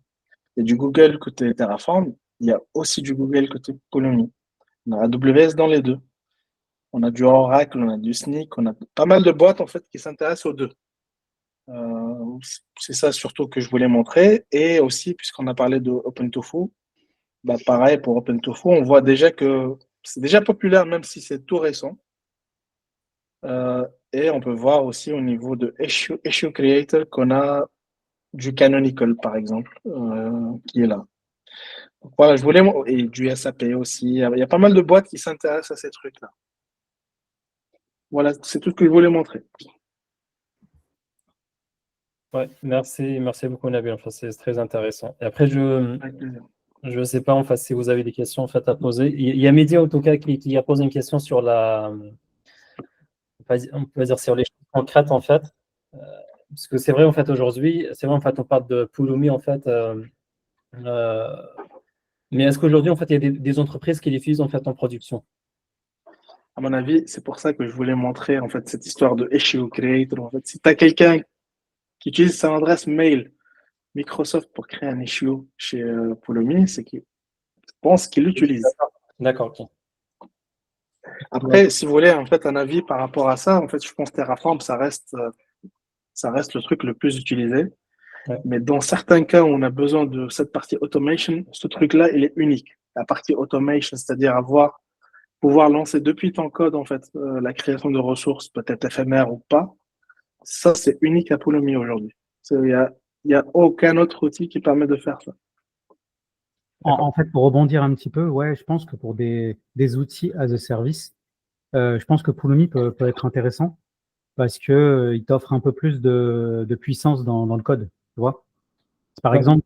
Il y a du Google côté Terraform, il y a aussi du Google côté Pulumi. On a AWS dans les deux. On a du Oracle, on a du Snyk, on a pas mal de boîtes en fait qui s'intéressent aux deux. C'est ça surtout que je voulais montrer. Et aussi, puisqu'on a parlé de OpenTofu, pareil pour OpenTofu, on voit déjà que c'est déjà populaire, même si c'est tout récent. Et on peut voir aussi au niveau de Issue Creator qu'on a du Canonical, par exemple, qui est là. Donc, voilà, et du SAP aussi. Il y a pas mal de boîtes qui s'intéressent à ces trucs-là. Voilà, c'est tout ce que je voulais montrer. Ouais, merci beaucoup, Nabil. Enfin, c'est très intéressant. Et après, Avec plaisir. je ne sais pas en fait, si vous avez des questions en fait, à poser. Il y a Mehdi, en tout cas, qui a posé une question sur on peut dire sur les choses concrètes, en fait. Parce que c'est vrai, en fait, aujourd'hui, c'est vrai, en fait, on parle de Pulumi, en fait. Mais est-ce qu'aujourd'hui, en fait, il y a des entreprises qui l'utilisent en fait en production? À mon avis, c'est pour ça que je voulais montrer en fait cette histoire de issue creator. En fait, si tu as quelqu'un qui utilise son adresse mail Microsoft pour créer un issue chez Pulumi, c'est qu'il pense qu'il l'utilise. D'accord, ok. Après, si vous voulez en fait un avis par rapport à ça, en fait, je pense que Terraform, ça reste le truc le plus utilisé. Ouais. Mais dans certains cas où on a besoin de cette partie automation, ce truc-là, il est unique. La partie automation, c'est-à-dire pouvoir lancer depuis ton code en fait la création de ressources, peut-être éphémères ou pas. Ça, c'est unique à Pulumi aujourd'hui. Il y a aucun autre outil qui permet de faire ça. En fait, pour rebondir un petit peu, ouais, je pense que pour des outils as a service, je pense que Pulumi peut être intéressant parce que il t'offre un peu plus de puissance dans le code, tu vois. Par Ouais. exemple,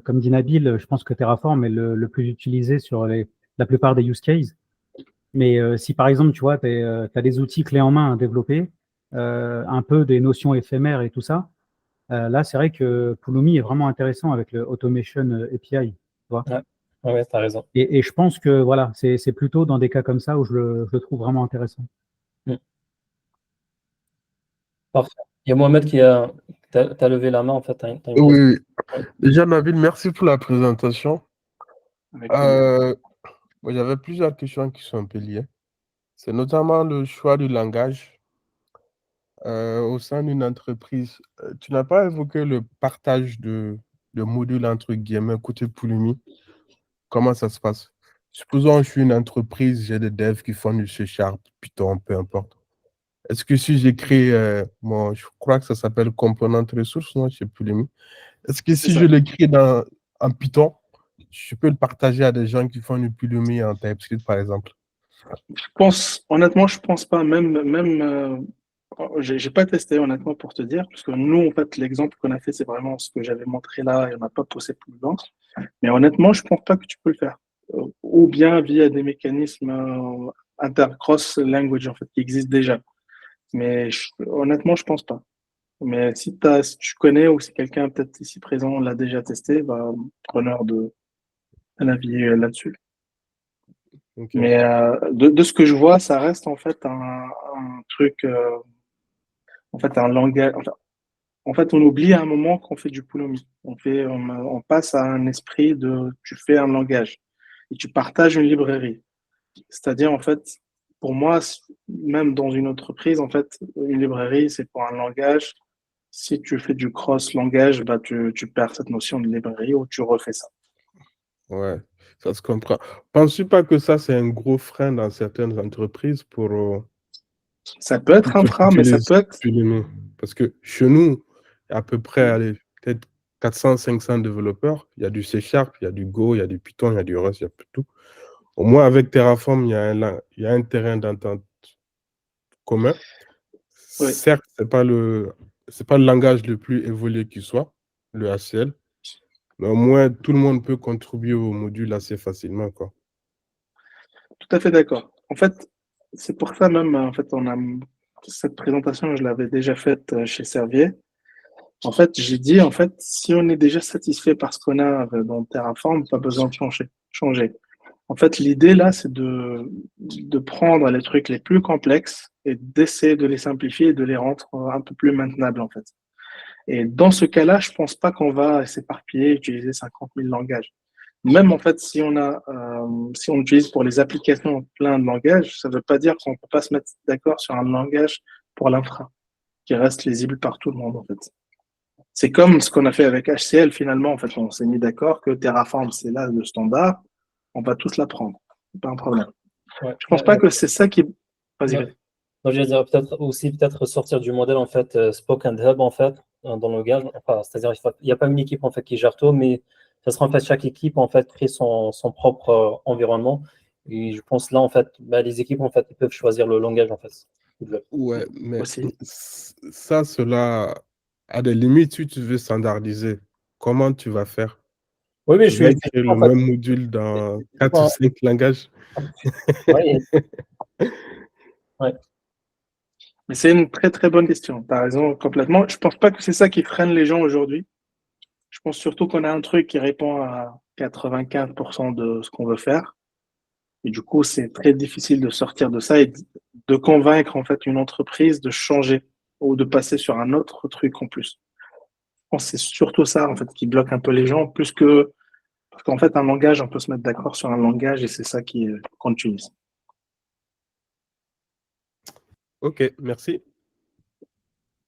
comme dit Nabil, je pense que Terraform est le plus utilisé sur la plupart des use cases. Mais si par exemple, tu vois, tu as des outils clés en main à développer, un peu des notions éphémères et tout ça, là, c'est vrai que Pulumi est vraiment intéressant avec le Automation API. Tu vois. Ouais, tu as raison. Et je pense que voilà, c'est plutôt dans des cas comme ça où je le trouve vraiment intéressant. Parfait. Il y a Mohamed qui a levé la main, en fait. T'as une question. Oui, Ouais. déjà, Nabil, merci pour la présentation. Avec plaisir. Il y avait plusieurs questions qui sont un peu liées. C'est notamment le choix du langage au sein d'une entreprise. Tu n'as pas évoqué le partage de modules entre guillemets côté Pulumi. Comment ça se passe? supposons que je suis une entreprise, j'ai des devs qui font du C#, Python, peu importe. Est-ce que si j'écris, je crois que ça s'appelle component resource, non? Je ne sais plus les mots. Est-ce que si ça. je l'écris en Python, je peux le partager à des gens qui font du Pulumi en TypeScript, par exemple? Honnêtement, je pense pas. J'ai pas testé, honnêtement, pour te dire, parce que nous, en fait, l'exemple qu'on a fait, c'est vraiment ce que j'avais montré là, et on n'a pas poussé plus loin. Mais honnêtement, je pense pas que tu peux le faire. Ou bien via des mécanismes inter-cross language, en fait, qui existent déjà. Mais honnêtement, je pense pas. Mais si tu connais ou si quelqu'un peut-être ici présent l'a déjà testé, bah, preneur d'un avis là-dessus. Ok. Mais de ce que je vois, ça reste en fait un truc, en fait un langage. En fait, on oublie à un moment qu'on fait du Pulumi. On passe à un esprit de tu fais un langage et tu partages une librairie. C'est-à-dire en fait, pour moi, même dans une entreprise, en fait, une librairie c'est pour un langage. Si tu fais du cross-langage, bah, tu perds cette notion de librairie ou tu refais ça. Ouais, ça se comprend. Penses-tu pas que ça, c'est un gros frein dans certaines entreprises pour Ça peut être un ceux qui frein, mais ça utilisent peut être. Pulumi? Parce que chez nous, il y a à peu près, allez, peut-être 400, 500 développeurs. Il y a du C#, il y a du Go, il y a du Python, il y a du Rust, il y a tout. Au moins, avec Terraform, il y a un terrain d'entente commun. Oui. Certes, c'est pas le langage le plus évolué qui soit, le HCL, mais au moins, tout le monde peut contribuer au module assez facilement, quoi. Tout à fait d'accord. En fait, c'est pour ça même, en fait, cette présentation, je l'avais déjà faite chez Servier. En fait, j'ai dit, en fait, si on est déjà satisfait par ce qu'on a dans Terraform, pas besoin de changer. En fait, l'idée là, c'est de prendre les trucs les plus complexes et d'essayer de les simplifier et de les rendre un peu plus maintenables, en fait. Et dans ce cas-là, je pense pas qu'on va s'éparpiller, utiliser 50 000 langages. Même en fait, si on utilise pour les applications plein de langages, ça ne veut pas dire qu'on ne peut pas se mettre d'accord sur un langage pour l'infra, qui reste lisible par tout le monde en fait. C'est comme ce qu'on a fait avec HCL finalement. En fait, on s'est mis d'accord que Terraform c'est là le standard. On va tous l'apprendre. C'est pas un problème. Ouais. Je pense pas que c'est ça qui. Vas-y. Ouais. Donc, je veux dire peut-être aussi sortir du modèle en fait Spoke and Hub en fait dans le langage. Enfin, c'est-à-dire il n'y a pas une équipe en fait qui gère tout, mais ça sera en fait chaque équipe en fait crée son propre environnement. Et je pense là en fait les équipes en fait ils peuvent choisir le langage en fait. Ouais, mais Aussi. cela a des limites si tu veux standardiser. Comment tu vas faire? Oui, Tu je vas suis écrire le en fait. même module dans 4 ou 5 langages? Ouais, ouais. Mais c'est une très très bonne question. Tu as raison complètement. Je pense pas que c'est ça qui freine les gens aujourd'hui. Je pense surtout qu'on a un truc qui répond à 95% de ce qu'on veut faire. Et du coup, c'est très difficile de sortir de ça et de convaincre en fait une entreprise de changer ou de passer sur un autre truc en plus. Je pense que c'est surtout ça en fait qui bloque un peu les gens, plus que parce qu'en fait un langage, on peut se mettre d'accord sur un langage et c'est ça qui qu'on utilise. Ok, merci.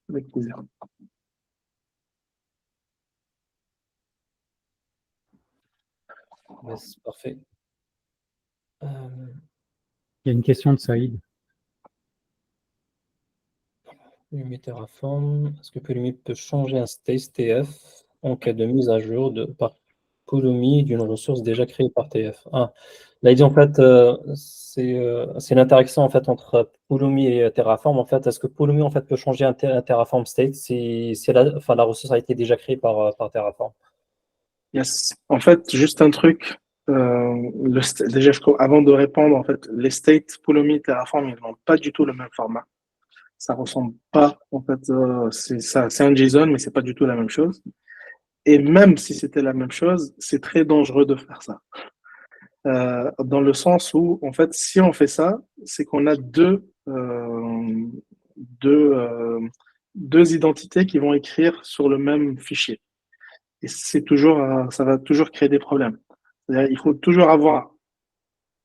Avec plaisir. C'est parfait. Il y a une question de Saïd. Pulumi Terraform. Est-ce que Pulumi peut changer un state TF en cas de mise à jour par Pulumi d'une ressource déjà créée par TF? Ah, là, il dit en fait, c'est l'interaction en fait entre Pulumi et Terraform. En fait, est-ce que Pulumi en fait peut changer un Terraform state si la ressource a été déjà créée par Terraform? Yes. En fait, juste un truc. Déjà, avant de répondre, en fait, les states Pulumi Terraform, ils n'ont pas du tout le même format. Ça ressemble pas, en fait, c'est un JSON, mais c'est pas du tout la même chose. Et même si c'était la même chose, c'est très dangereux de faire ça. Dans le sens où, en fait, si on fait ça, c'est qu'on a deux identités qui vont écrire sur le même fichier. Et ça va toujours créer des problèmes. C'est-à-dire, il faut toujours avoir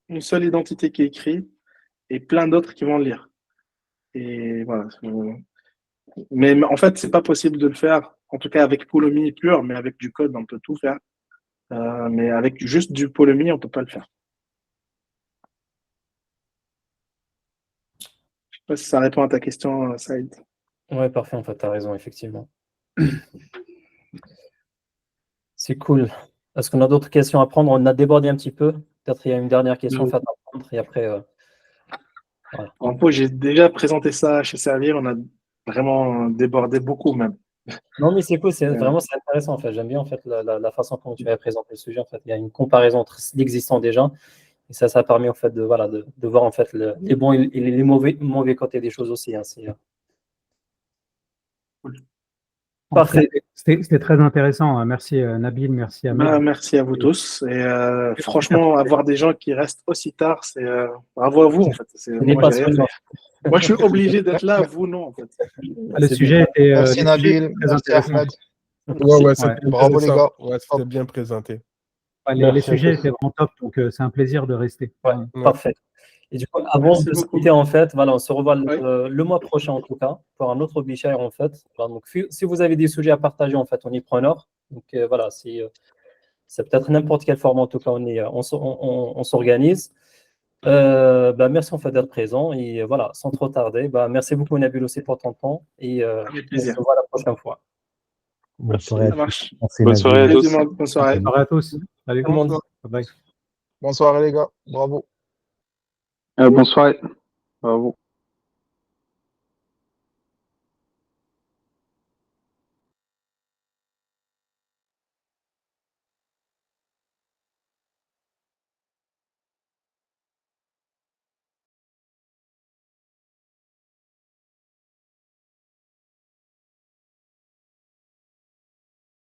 une seule identité qui écrit et plein d'autres qui vont lire. Et voilà. Mais en fait, c'est pas possible de le faire, en tout cas avec Pulumi pur, mais avec du code, on peut tout faire. Mais avec juste du Pulumi, on peut pas le faire. sais pas si ça répond à ta question, Saïd. Ouais, parfait, en fait, tu as raison, effectivement. C'est cool. Est-ce qu'on a d'autres questions à prendre? On a débordé un petit peu. Peut-être il y a une dernière question Non. à prendre et après. En fait, j'ai déjà présenté ça chez Servier, on a vraiment débordé beaucoup même. Non, mais c'est cool, c'est intéressant en fait. J'aime bien en fait la façon dont tu as présenté le sujet. En fait, il y a une comparaison entre l'existant déjà, et ça permet en fait de voir en fait les bons et les mauvais côtés des choses aussi. Hein. Parfait. C'était très intéressant. Merci Nabil, merci Ahmed. Merci à vous tous. Et franchement, avoir des gens qui restent aussi tard, c'est bravo à vous en fait. Moi, j'ai rien fait. Moi, je suis obligé d'être là, vous non en fait. Le sujet était. Merci Nabil, merci Ahmed. Ouais, c'était Bravo les gars. Ouais, c'était bien présenté. Les sujets étaient vraiment top, donc c'est un plaisir de rester. Ouais, parfait. Et du coup, avant de se quitter, en fait, voilà, on se revoit le mois prochain, en tout cas, pour un autre Bishire, en fait. Voilà, donc, si vous avez des sujets à partager, en fait, on est preneur. Donc, voilà, c'est peut-être n'importe quel format, en tout cas, on s'organise. Merci, en fait, d'être présent. Et voilà, sans trop tarder, merci beaucoup, Nabil, aussi, pour ton temps. Et on se revoit la prochaine fois. Bonne soirée. Ça marche. Bonne soirée à tous. Bonne soirée. Bonne soirée à tous. Salut. Tout le monde. Bye. Bonne soirée les gars. Bravo. Bonne soirée. Bravo.